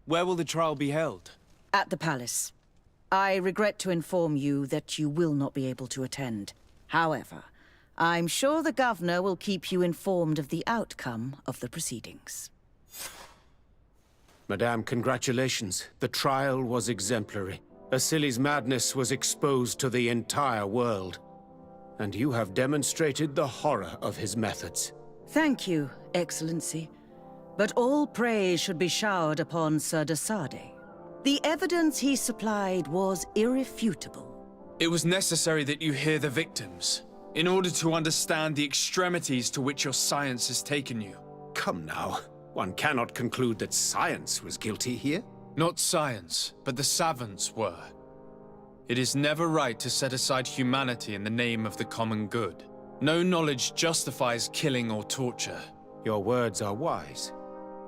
Where will the trial be held? At the palace. I regret to inform you that you will not be able to attend. However, I'm sure the governor will keep you informed of the outcome of the proceedings. Madame, congratulations. The trial was exemplary. Asili's madness was exposed to the entire world. And you have demonstrated the horror of his methods. Thank you, Excellency. But all praise should be showered upon Sir Desade. The evidence he supplied was irrefutable. It was necessary that you hear the victims, in order to understand the extremities to which your science has taken you. Come now. One cannot conclude that science was guilty here. Not science, but the savants were. It is never right to set aside humanity in the name of the common good. No knowledge justifies killing or torture. Your words are wise,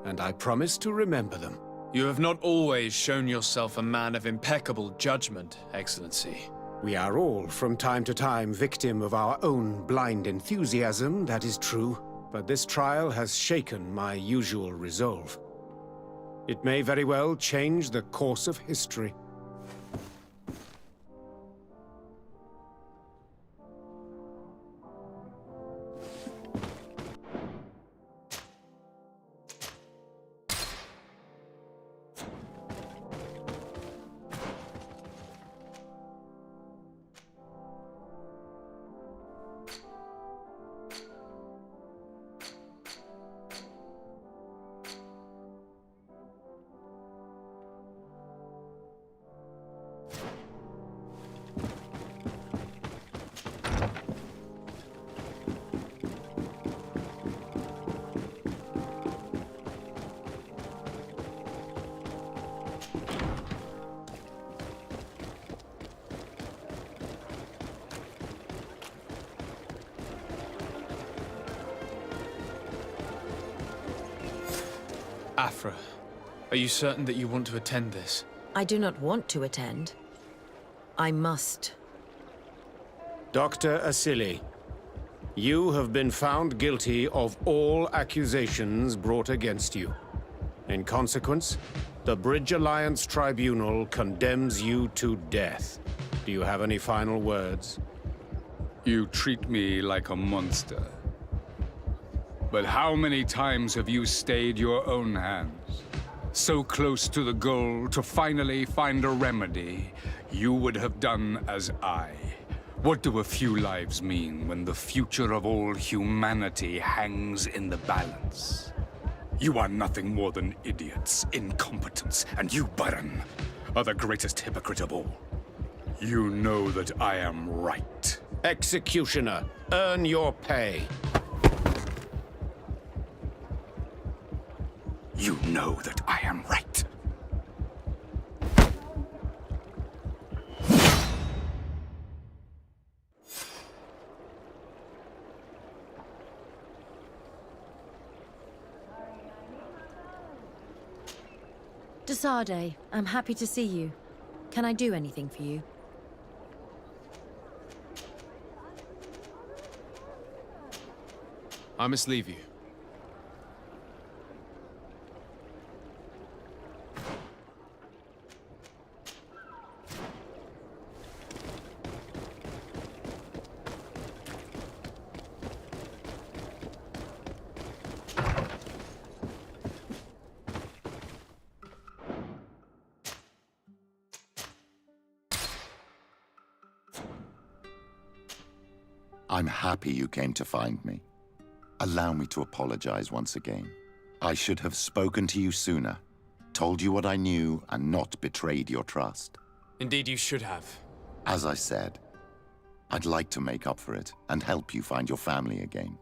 and I promise to remember them. You have not always shown yourself a man of impeccable judgment, Excellency. We are all, from time to time, victim of our own blind enthusiasm, that is true. But this trial has shaken my usual resolve. It may very well change the course of history. Afra, are you certain that you want to attend this? I do not want to attend. I must. Dr. Asili, you have been found guilty of all accusations brought against you. In consequence, the Bridge Alliance Tribunal condemns you to death. Do you have any final words? You treat me like a monster. But how many times have you stayed your own hands? So close to the goal to finally find a remedy, you would have done as I. What do a few lives mean when the future of all humanity hangs in the balance? You are nothing more than idiots, incompetents, and you, Baron, are the greatest hypocrite of all. You know that I am right. Executioner, earn your pay. You know that I am right. Desade, I'm happy to see you. Can I do anything for you? I must leave you. I'm happy you came to find me. Allow me to apologize once again. I should have spoken to you sooner, told you what I knew, and not betrayed your trust. Indeed, you should have. As I said, I'd like to make up for it and help you find your family again.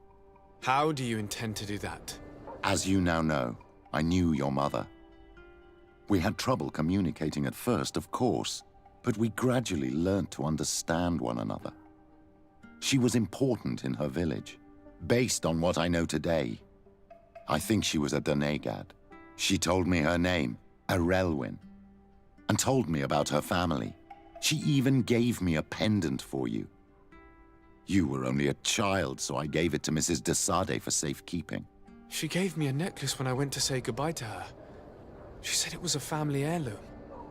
How do you intend to do that? As you now know, I knew your mother. We had trouble communicating at first, of course, but we gradually learned to understand one another. She was important in her village. Based on what I know today, I think she was a Donegad. She told me her name, Arelwyn, and told me about her family. She even gave me a pendant for you. You were only a child, so I gave it to Mrs. Desade for safekeeping. She gave me a necklace when I went to say goodbye to her. She said it was a family heirloom.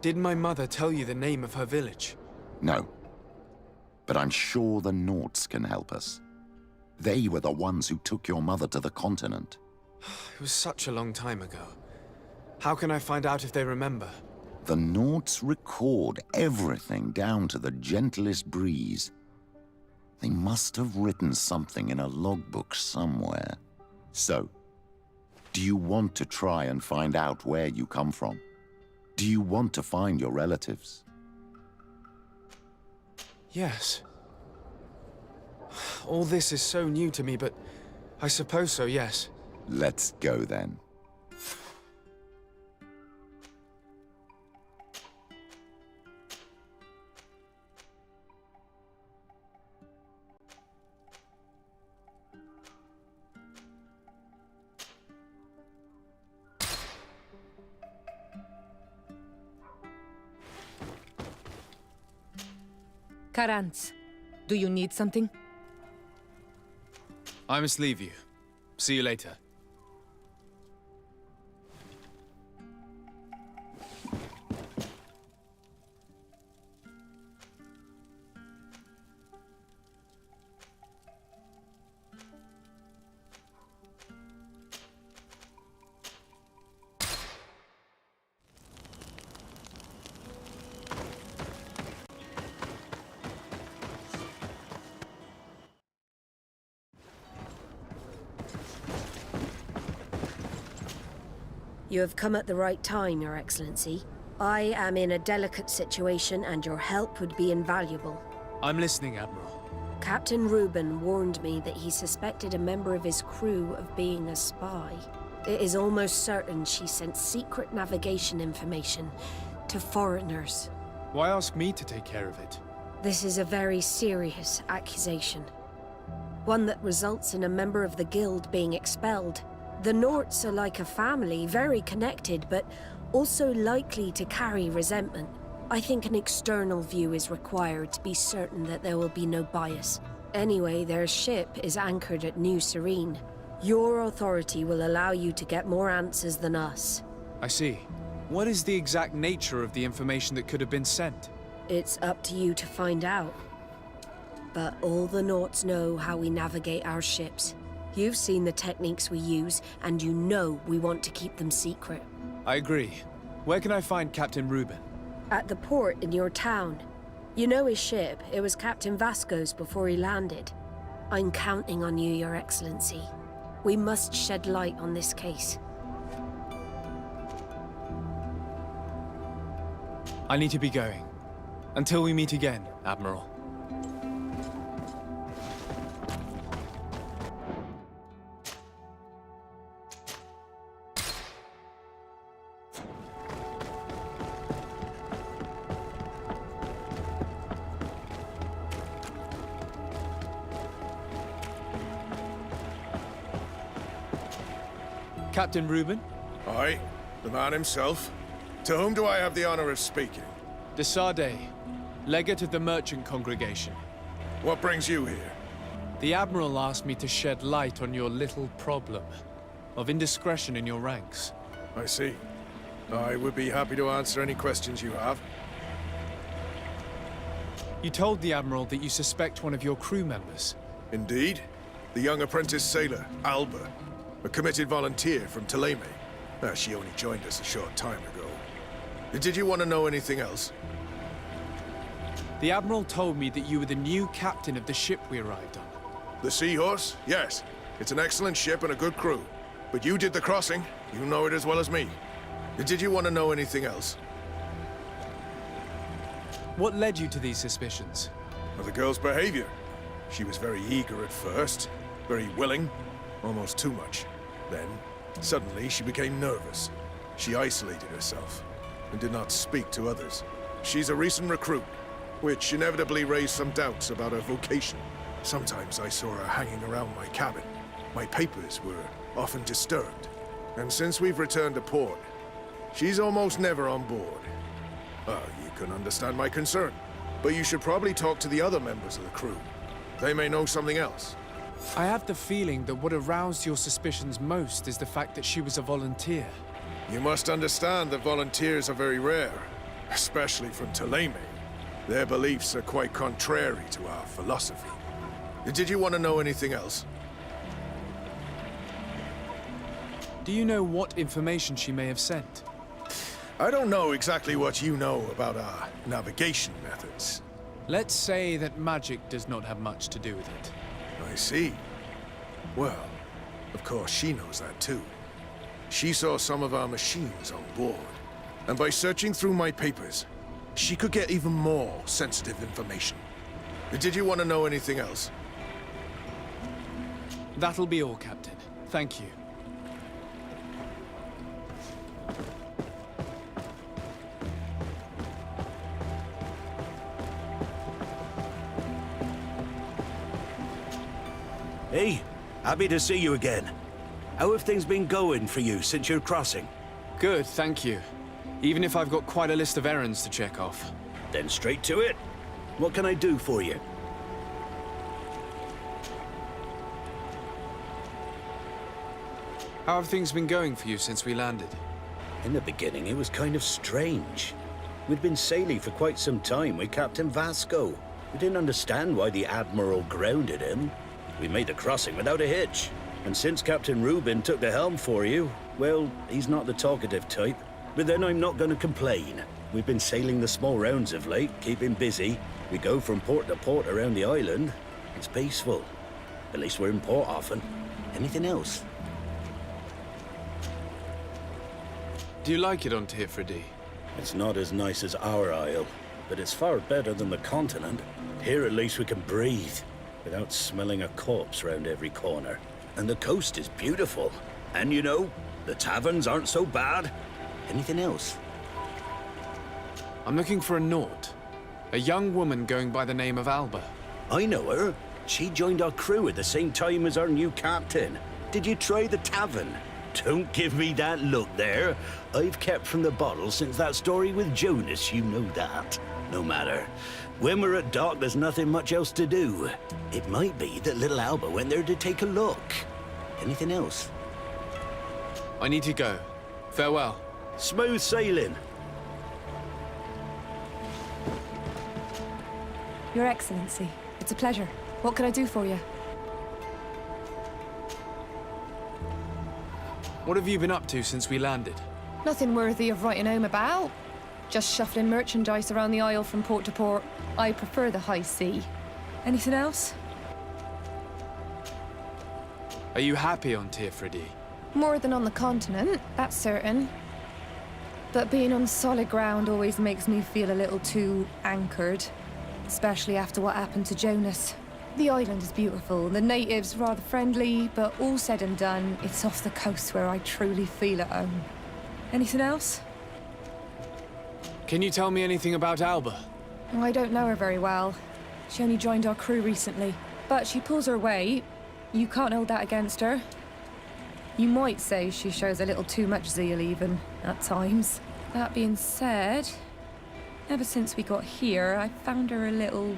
Did my mother tell you the name of her village? No. But I'm sure the Nauts can help us. They were the ones who took your mother to the continent. It was such a long time ago. How can I find out if they remember? The Nauts record everything down to the gentlest breeze. They must have written something in a logbook somewhere. So, do you want to try and find out where you come from? Do you want to find your relatives? Yes. All this is so new to me, but I suppose so, yes. Let's go then. Karantz, do you need something? I must leave you. See you later. You have come at the right time, Your Excellency. I am in a delicate situation and your help would be invaluable. I'm listening, Admiral. Captain Reuben warned me that he suspected a member of his crew of being a spy. It is almost certain she sent secret navigation information to foreigners. Why ask me to take care of it? This is a very serious accusation. One that results in a member of the Guild being expelled. The Norts are like a family, very connected, but also likely to carry resentment. I think an external view is required to be certain that there will be no bias. Anyway, their ship is anchored at New Serene. Your authority will allow you to get more answers than us. I see. What is the exact nature of the information that could have been sent? It's up to you to find out. But all the Norts know how we navigate our ships. You've seen the techniques we use, and you know we want to keep them secret. I agree. Where can I find Captain Reuben? At the port in your town. You know his ship. It was Captain Vasco's before he landed. I'm counting on you, Your Excellency. We must shed light on this case. I need to be going. Until we meet again, Admiral. Captain Reuben? Aye, the man himself. To whom do I have the honor of speaking? De Sardet, legate of the merchant congregation. What brings you here? The Admiral asked me to shed light on your little problem of indiscretion in your ranks. I see. I would be happy to answer any questions you have. You told the Admiral that you suspect one of your crew members. Indeed. The young apprentice sailor, Alba. A committed volunteer from Ptolemy. She only joined us a short time ago. Did you want to know anything else? The Admiral told me that you were the new captain of the ship we arrived on. The Seahorse? Yes. It's an excellent ship and a good crew. But you did the crossing. You know it as well as me. Did you want to know anything else? What led you to these suspicions? Well, the girl's behavior. She was very eager at first, very willing, almost too much. Then, suddenly, she became nervous. She isolated herself and did not speak to others. She's a recent recruit, which inevitably raised some doubts about her vocation. Sometimes I saw her hanging around my cabin. My papers were often disturbed. And since we've returned to port, she's almost never on board. You can understand my concern, but you should probably talk to the other members of the crew. They may know something else. I have the feeling that what aroused your suspicions most is the fact that she was a volunteer. You must understand that volunteers are very rare, especially from Ptolemy. Their beliefs are quite contrary to our philosophy. Did you want to know anything else? Do you know what information she may have sent? I don't know exactly what you know about our navigation methods. Let's say that magic does not have much to do with it. I see. Well, of course she knows that too. She saw some of our machines on board. And by searching through my papers, she could get even more sensitive information. Did you want to know anything else? That'll be all, Captain. Thank you. Hey, happy to see you again. How have things been going for you since your crossing? Good, thank you. Even if I've got quite a list of errands to check off. Then straight to it. What can I do for you? How have things been going for you since we landed? In the beginning, it was kind of strange. We'd been sailing for quite some time with Captain Vasco. We didn't understand why the Admiral grounded him. We made the crossing without a hitch. And since Captain Reuben took the helm for you, well, he's not the talkative type. But then I'm not going to complain. We've been sailing the small rounds of late, keeping busy. We go from port to port around the island. It's peaceful. At least we're in port often. Anything else? Do you like it on Tifredi? It's not as nice as our isle, but it's far better than the continent. Here at least we can breathe, without smelling a corpse round every corner. And the coast is beautiful. And you know, the taverns aren't so bad. Anything else? I'm looking for a Nort. A young woman going by the name of Alba. I know her. She joined our crew at the same time as our new captain. Did you try the tavern? Don't give me that look there. I've kept from the bottle since that story with Jonas, you know that. No matter. When we're at dock, there's nothing much else to do. It might be that little Alba went there to take a look. Anything else? I need to go. Farewell. Smooth sailing. Your Excellency, it's a pleasure. What can I do for you? What have you been up to since we landed? Nothing worthy of writing home about. Just shuffling merchandise around the Isle from port to port. I prefer the high sea. Anything else? Are you happy on Tirfridi? More than on the continent, that's certain. But being on solid ground always makes me feel a little too anchored. Especially after what happened to Jonas. The island is beautiful, the natives rather friendly, but all said and done, it's off the coast where I truly feel at home. Anything else? Can you tell me anything about Alba? I don't know her very well. She only joined our crew recently. But she pulls her weight. You can't hold that against her. You might say she shows a little too much zeal even, at times. That being said, ever since we got here, I found her a little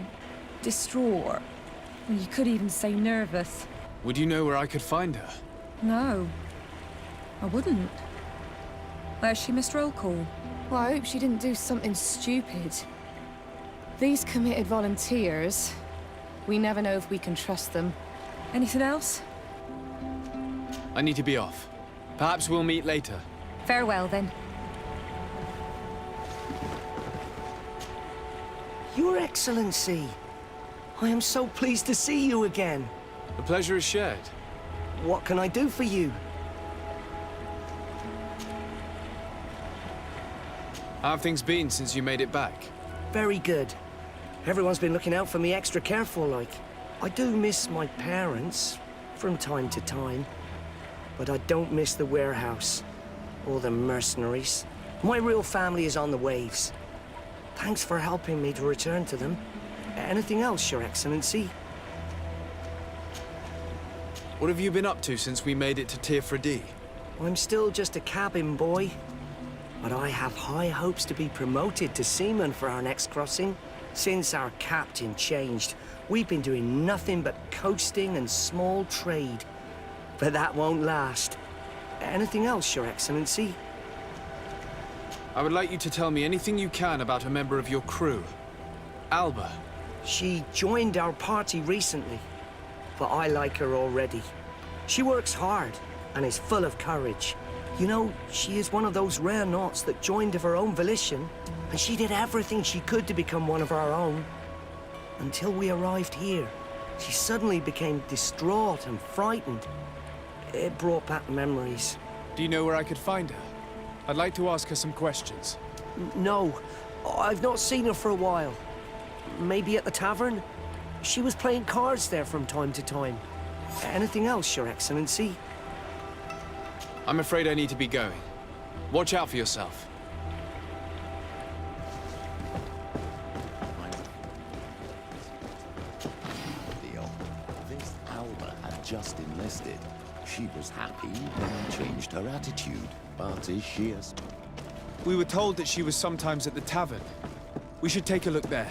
distraught. You could even say nervous. Would you know where I could find her? No, I wouldn't. Where's she missed roll call? Well, I hope she didn't do something stupid. These committed volunteers, we never know if we can trust them. Anything else? I need to be off. Perhaps we'll meet later. Farewell, then. Your Excellency, I am so pleased to see you again. The pleasure is shared. What can I do for you? How have things been since you made it back? Very good. Everyone's been looking out for me extra careful, like. I do miss my parents, from time to time. But I don't miss the warehouse, or the mercenaries. My real family is on the waves. Thanks for helping me to return to them. Anything else, Your Excellency? What have you been up to since we made it to Tirfridi? I'm still just a cabin boy. But I have high hopes to be promoted to seaman for our next crossing. Since our captain changed, we've been doing nothing but coasting and small trade. But that won't last. Anything else, Your Excellency? I would like you to tell me anything you can about a member of your crew. Alba. She joined our party recently, but I like her already. She works hard and is full of courage. You know, she is one of those rare knots that joined of her own volition, and she did everything she could to become one of our own. Until we arrived here, she suddenly became distraught and frightened. It brought back memories. Do you know where I could find her? I'd like to ask her some questions. No, I've not seen her for a while. Maybe at the tavern? She was playing cards there from time to time. Anything else, Your Excellency? I'm afraid I need to be going. Watch out for yourself. This Alba had just enlisted. She was happy, then changed her attitude. But is she as... We were told that she was sometimes at the tavern. We should take a look there.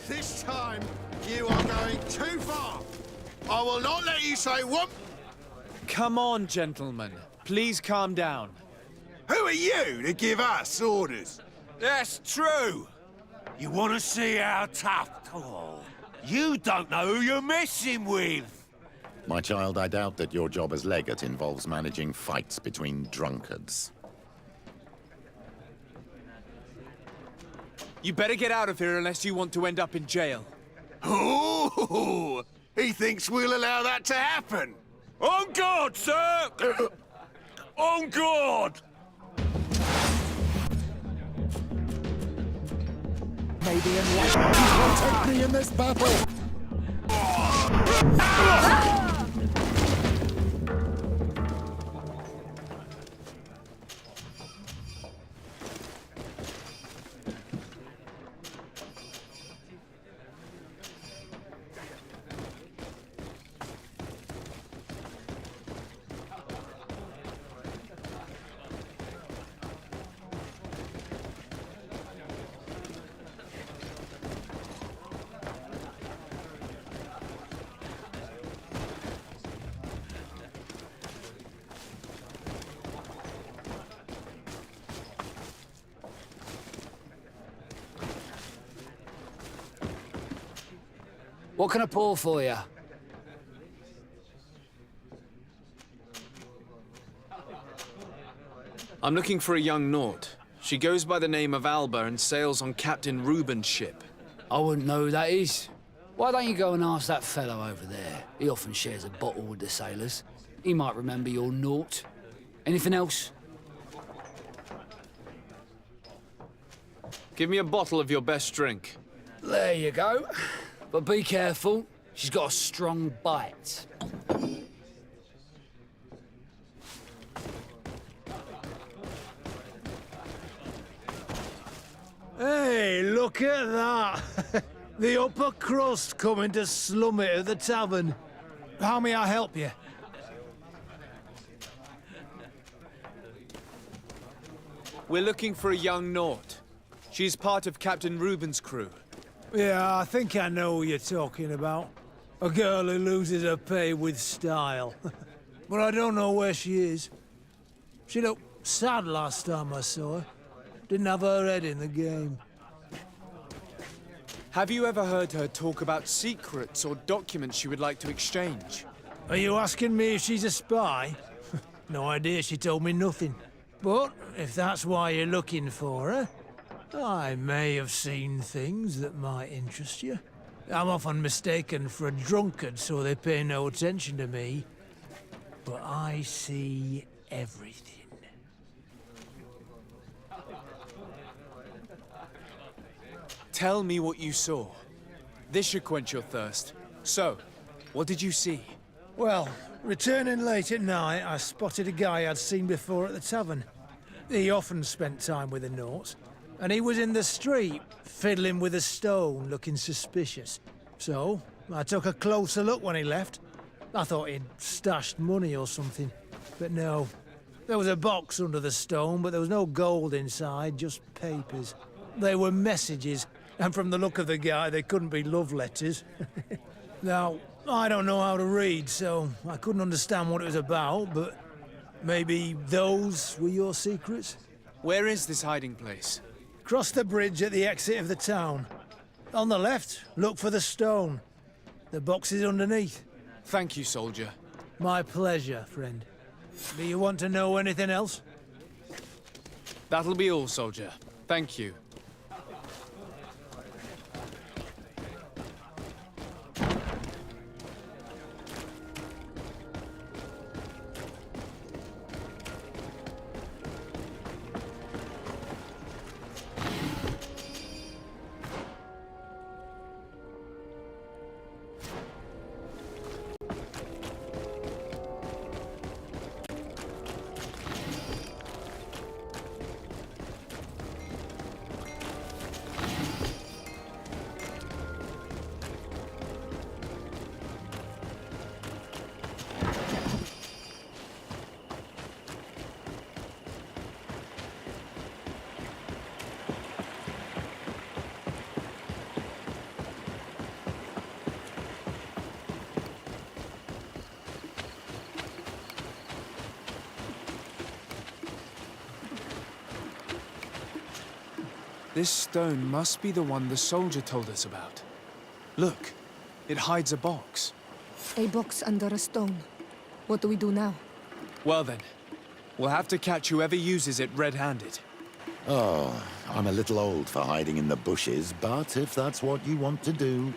This time, you are going too far. I will not let you say whoop. Come on, gentlemen. Please calm down. Who are you to give us orders? That's true. You want to see how tough... Oh, You don't know who you're messing with! My child, I doubt that your job as legate involves managing fights between drunkards. You better get out of here unless you want to end up in jail. Oh! He thinks we'll allow that to happen! On guard, sir! On guard! Maybe enlightenment will take me in this battle! What can I pour for you? I'm looking for a young Naut. She goes by the name of Alba and sails on Captain Reuben's ship. I wouldn't know who that is. Why don't you go and ask that fellow over there? He often shares a bottle with the sailors. He might remember your Naut. Anything else? Give me a bottle of your best drink. There you go. But be careful. She's got a strong bite. Hey, look at that! The upper crust coming to slum it at the tavern. How may I help you? We're looking for a young Naut. She's part of Captain Reuben's crew. Yeah, I think I know who you're talking about. A girl who loses her pay with style. But I don't know where she is. She looked sad last time I saw her. Didn't have her head in the game. Have you ever heard her talk about secrets or documents she would like to exchange? Are you asking me if she's a spy? No idea, she told me nothing. But if that's why you're looking for her, I may have seen things that might interest you. I'm often mistaken for a drunkard, so they pay no attention to me. But I see everything. Tell me what you saw. This should quench your thirst. So, what did you see? Well, returning late at night, I spotted a guy I'd seen before at the tavern. He often spent time with the Nauts, and he was in the street, fiddling with a stone, looking suspicious. So, I took a closer look when he left. I thought he'd stashed money or something, but no. There was a box under the stone, but there was no gold inside, just papers. They were messages, and from the look of the guy, they couldn't be love letters. Now, I don't know how to read, so I couldn't understand what it was about, but maybe those were your secrets? Where is this hiding place? Cross the bridge at the exit of the town. On the left, look for the stone. The box is underneath. Thank you, soldier. My pleasure, friend. Do you want to know anything else? That'll be all, soldier. Thank you. This stone must be the one the soldier told us about. Look, It hides a box. A box under a stone. What do we do now? Well then, we'll have to catch whoever uses it red-handed. Oh, I'm a little old for hiding in the bushes, but if that's what you want to do...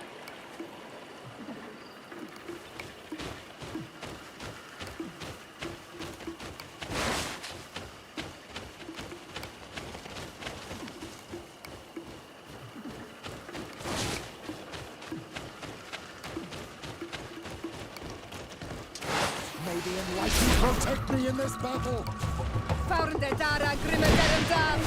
May the Enlightened protect me in this battle! Found the Dara Grimmerderendal!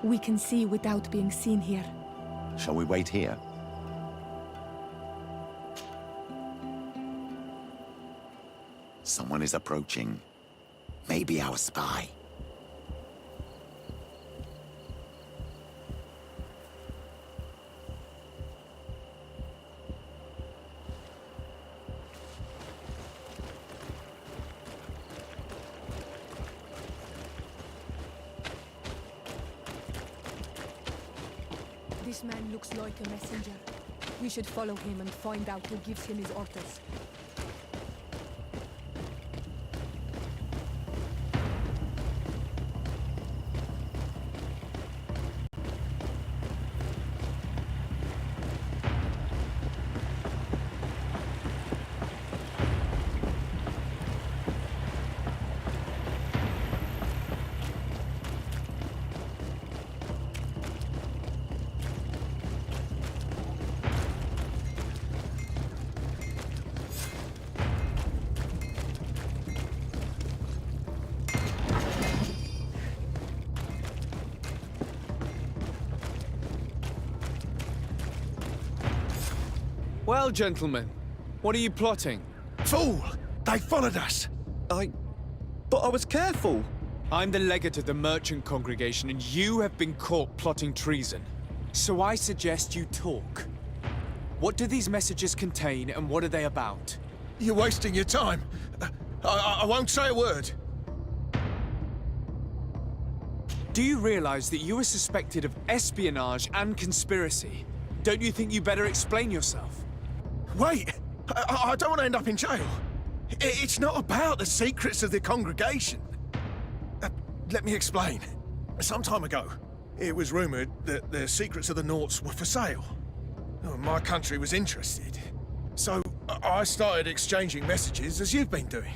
We can see without being seen here. Shall we wait here? Someone is approaching. Maybe our spy. This man looks like a messenger. We should follow him and find out who gives him his orders. Well, gentlemen, what are you plotting? Fool! They followed us! But I was careful! I'm the legate of the merchant congregation, and you have been caught plotting treason. So I suggest you talk. What do these messages contain, and what are they about? You're wasting your time. I won't say a word. Do you realize that you are suspected of espionage and conspiracy? Don't you think you better explain yourself? Wait! I don't want to end up in jail. It's not about the secrets of the congregation. Let me explain. Some time ago, it was rumored that the secrets of the Nauts were for sale. My country was interested. So I started exchanging messages as you've been doing.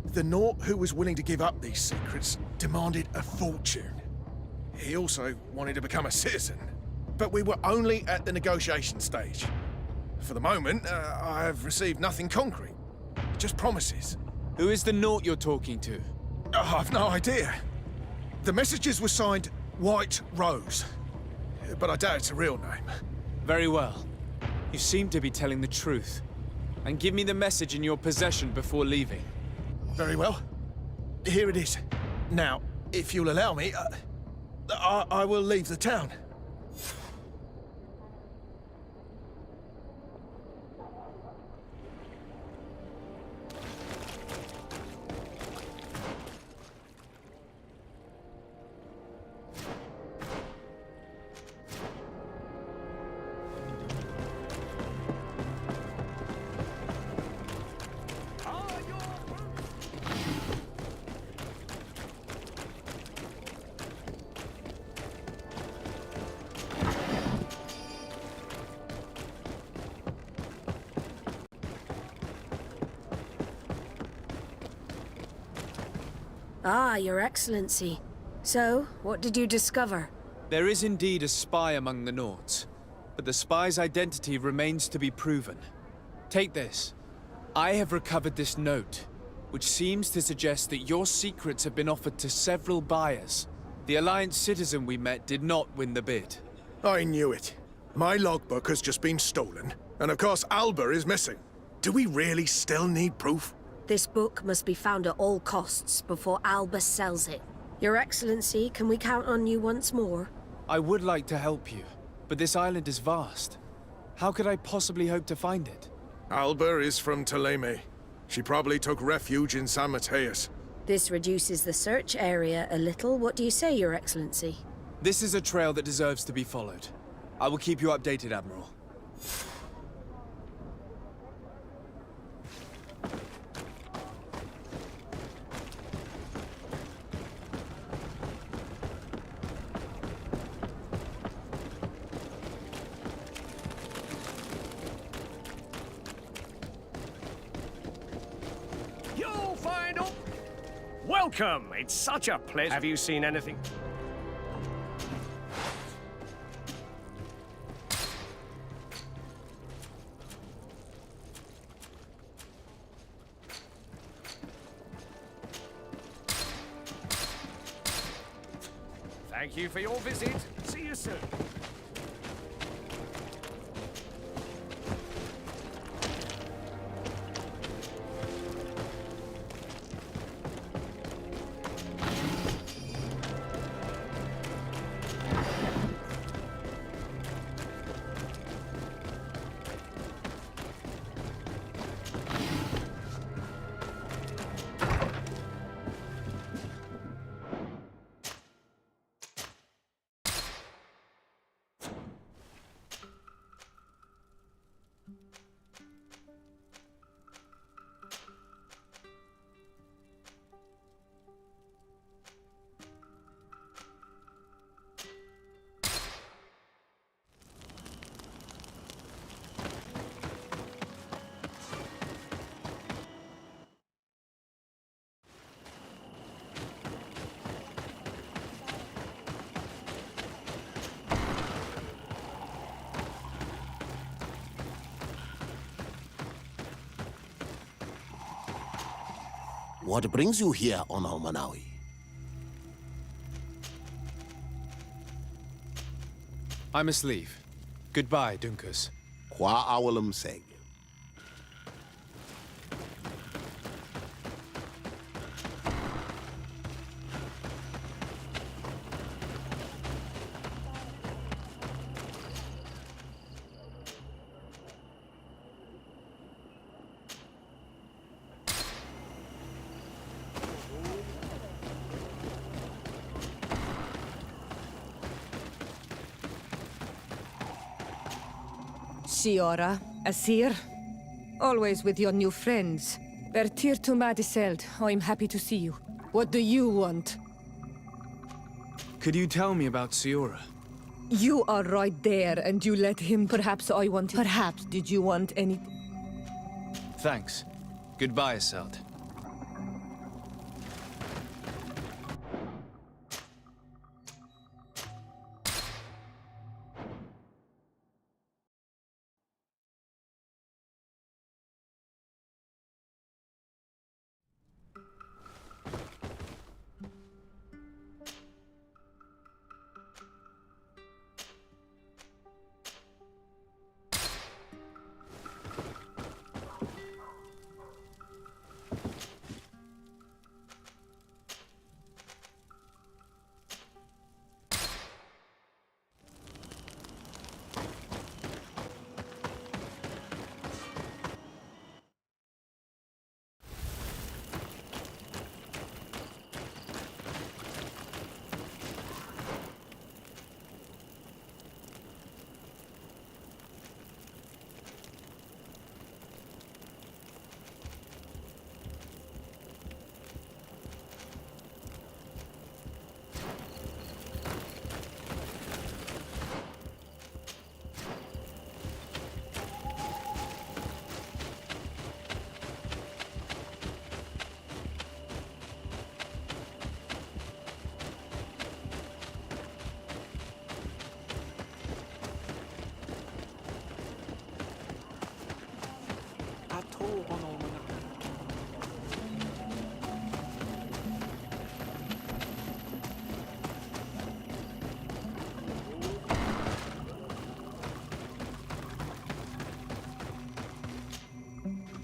The Naut who was willing to give up these secrets demanded a fortune. He also wanted to become a citizen. But we were only at the negotiation stage. For the moment, I have received nothing concrete. Just promises. Who is the Naut you're talking to? I've no idea. The messages were signed White Rose. But I doubt it's a real name. Very well. You seem to be telling the truth. And give me the message in your possession before leaving. Very well. Here it is. Now, if you'll allow me, I will leave the town. Ah, Your Excellency. So, what did you discover? There is indeed a spy among the Nauts, but the spy's identity remains to be proven. Take this. I have recovered this note, which seems to suggest that your secrets have been offered to several buyers. The Alliance citizen we met did not win the bid. I knew it. My logbook has just been stolen, and of course Alba is missing. Do we really still need proof? This book must be found at all costs before Albus sells it. Your Excellency, can we count on you once more? I would like to help you, but this island is vast. How could I possibly hope to find it? Alba is from Teleme. She probably took refuge in San Mateus. This reduces the search area a little. What do you say, Your Excellency? This is a trail that deserves to be followed. I will keep you updated, Admiral. You'll find all... Welcome! It's such a pleasure. Have you seen anything? Thank you for your visit. See you soon. What brings you here on Almanawi? I must leave. Goodbye, Dunkus. Qua awalam seg. Siora, Asir, always with your new friends. Bertir to Madiseld, I'm happy to see you. What do you want? Could you tell me about Siora? You are right there, and you let him. Perhaps I wanted. Perhaps did you want any? Thanks. Goodbye, Aseld.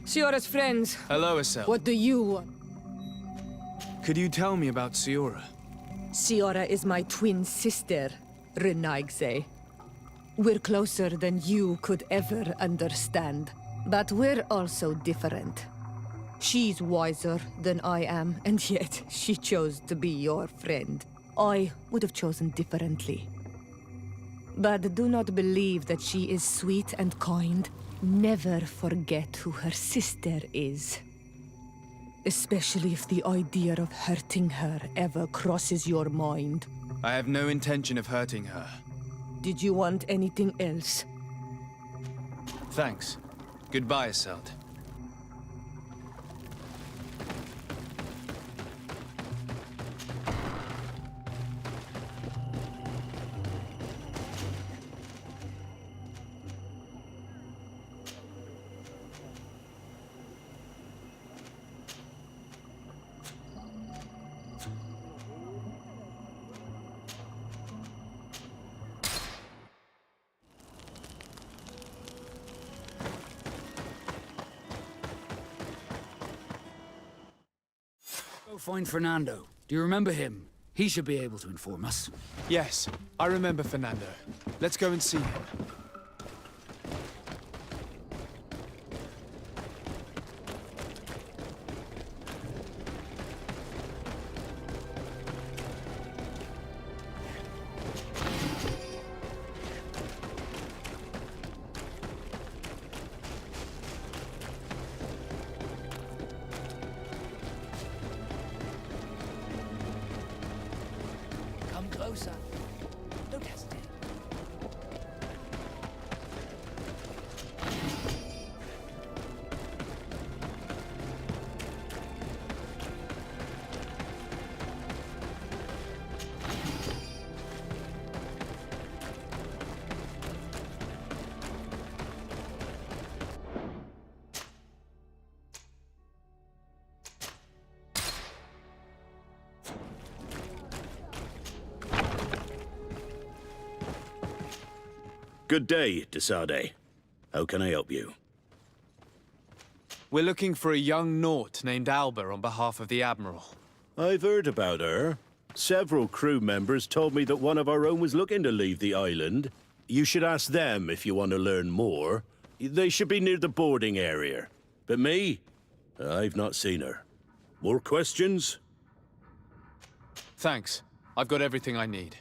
Siora's friends. Hello, Asel. What do you want? Could you tell me about Siora? Ciara is my twin sister, Renaigse. We're closer than you could ever understand. But we're also different. She's wiser than I am, and yet she chose to be your friend. I would have chosen differently. But do not believe that she is sweet and kind. Never forget who her sister is. Especially if the idea of hurting her ever crosses your mind. I have no intention of hurting her. Did you want anything else? Thanks. Goodbye, Isolde. Go find Fernando. Do you remember him? He should be able to inform us. Yes, I remember Fernando. Let's go and see him. Come closer. Don't hesitate. Good day, Desade. How can I help you? We're looking for a young Naut named Alba on behalf of the Admiral. I've heard about her. Several crew members told me that one of our own was looking to leave the island. You should ask them if you want to learn more. They should be near the boarding area. But me? I've not seen her. More questions? Thanks. I've got everything I need.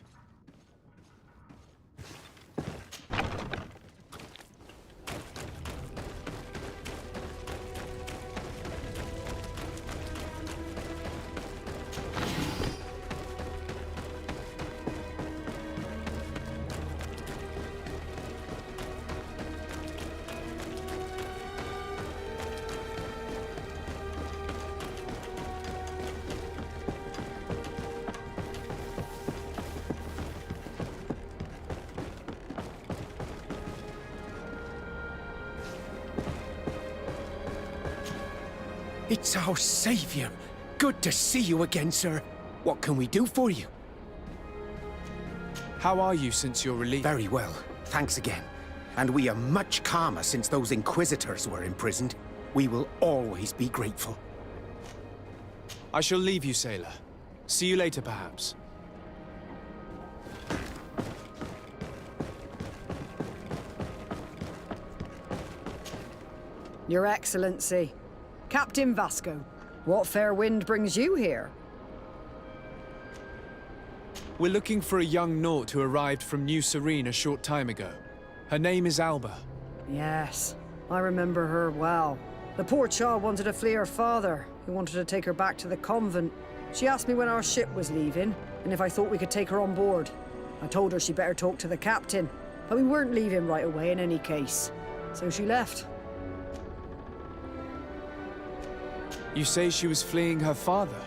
It's our savior. Good to see you again, sir. What can we do for you? How are you since your release? Very well. Thanks again. And we are much calmer since those Inquisitors were imprisoned. We will always be grateful. I shall leave you, sailor. See you later, perhaps. Your Excellency. Captain Vasco, what fair wind brings you here? We're looking for a young Naut who arrived from New Serene a short time ago. Her name is Alba. Yes, I remember her well. The poor child wanted to flee her father, who wanted to take her back to the convent. She asked me when our ship was leaving, and if I thought we could take her on board. I told her she'd better talk to the captain, but we weren't leaving right away in any case. So she left. You say she was fleeing her father?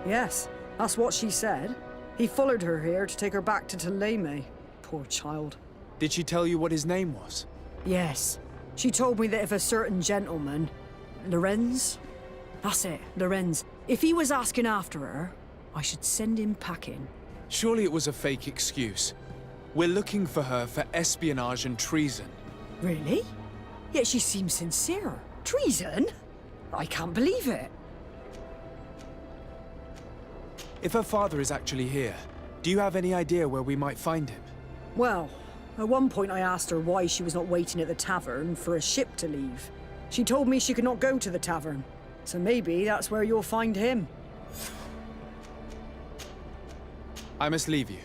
Yes, that's what she said. He followed her here to take her back to Thélème. Poor child. Did she tell you what his name was? Yes. She told me that if a certain gentleman... Lorenz? That's it, Lorenz. If he was asking after her, I should send him packing. Surely it was a fake excuse. We're looking for her for espionage and treason. Really? Yet she seems sincere. Treason? I can't believe it. If her father is actually here, do you have any idea where we might find him? Well, at one point I asked her why she was not waiting at the tavern for a ship to leave. She told me she could not go to the tavern, so maybe that's where you'll find him. I must leave you.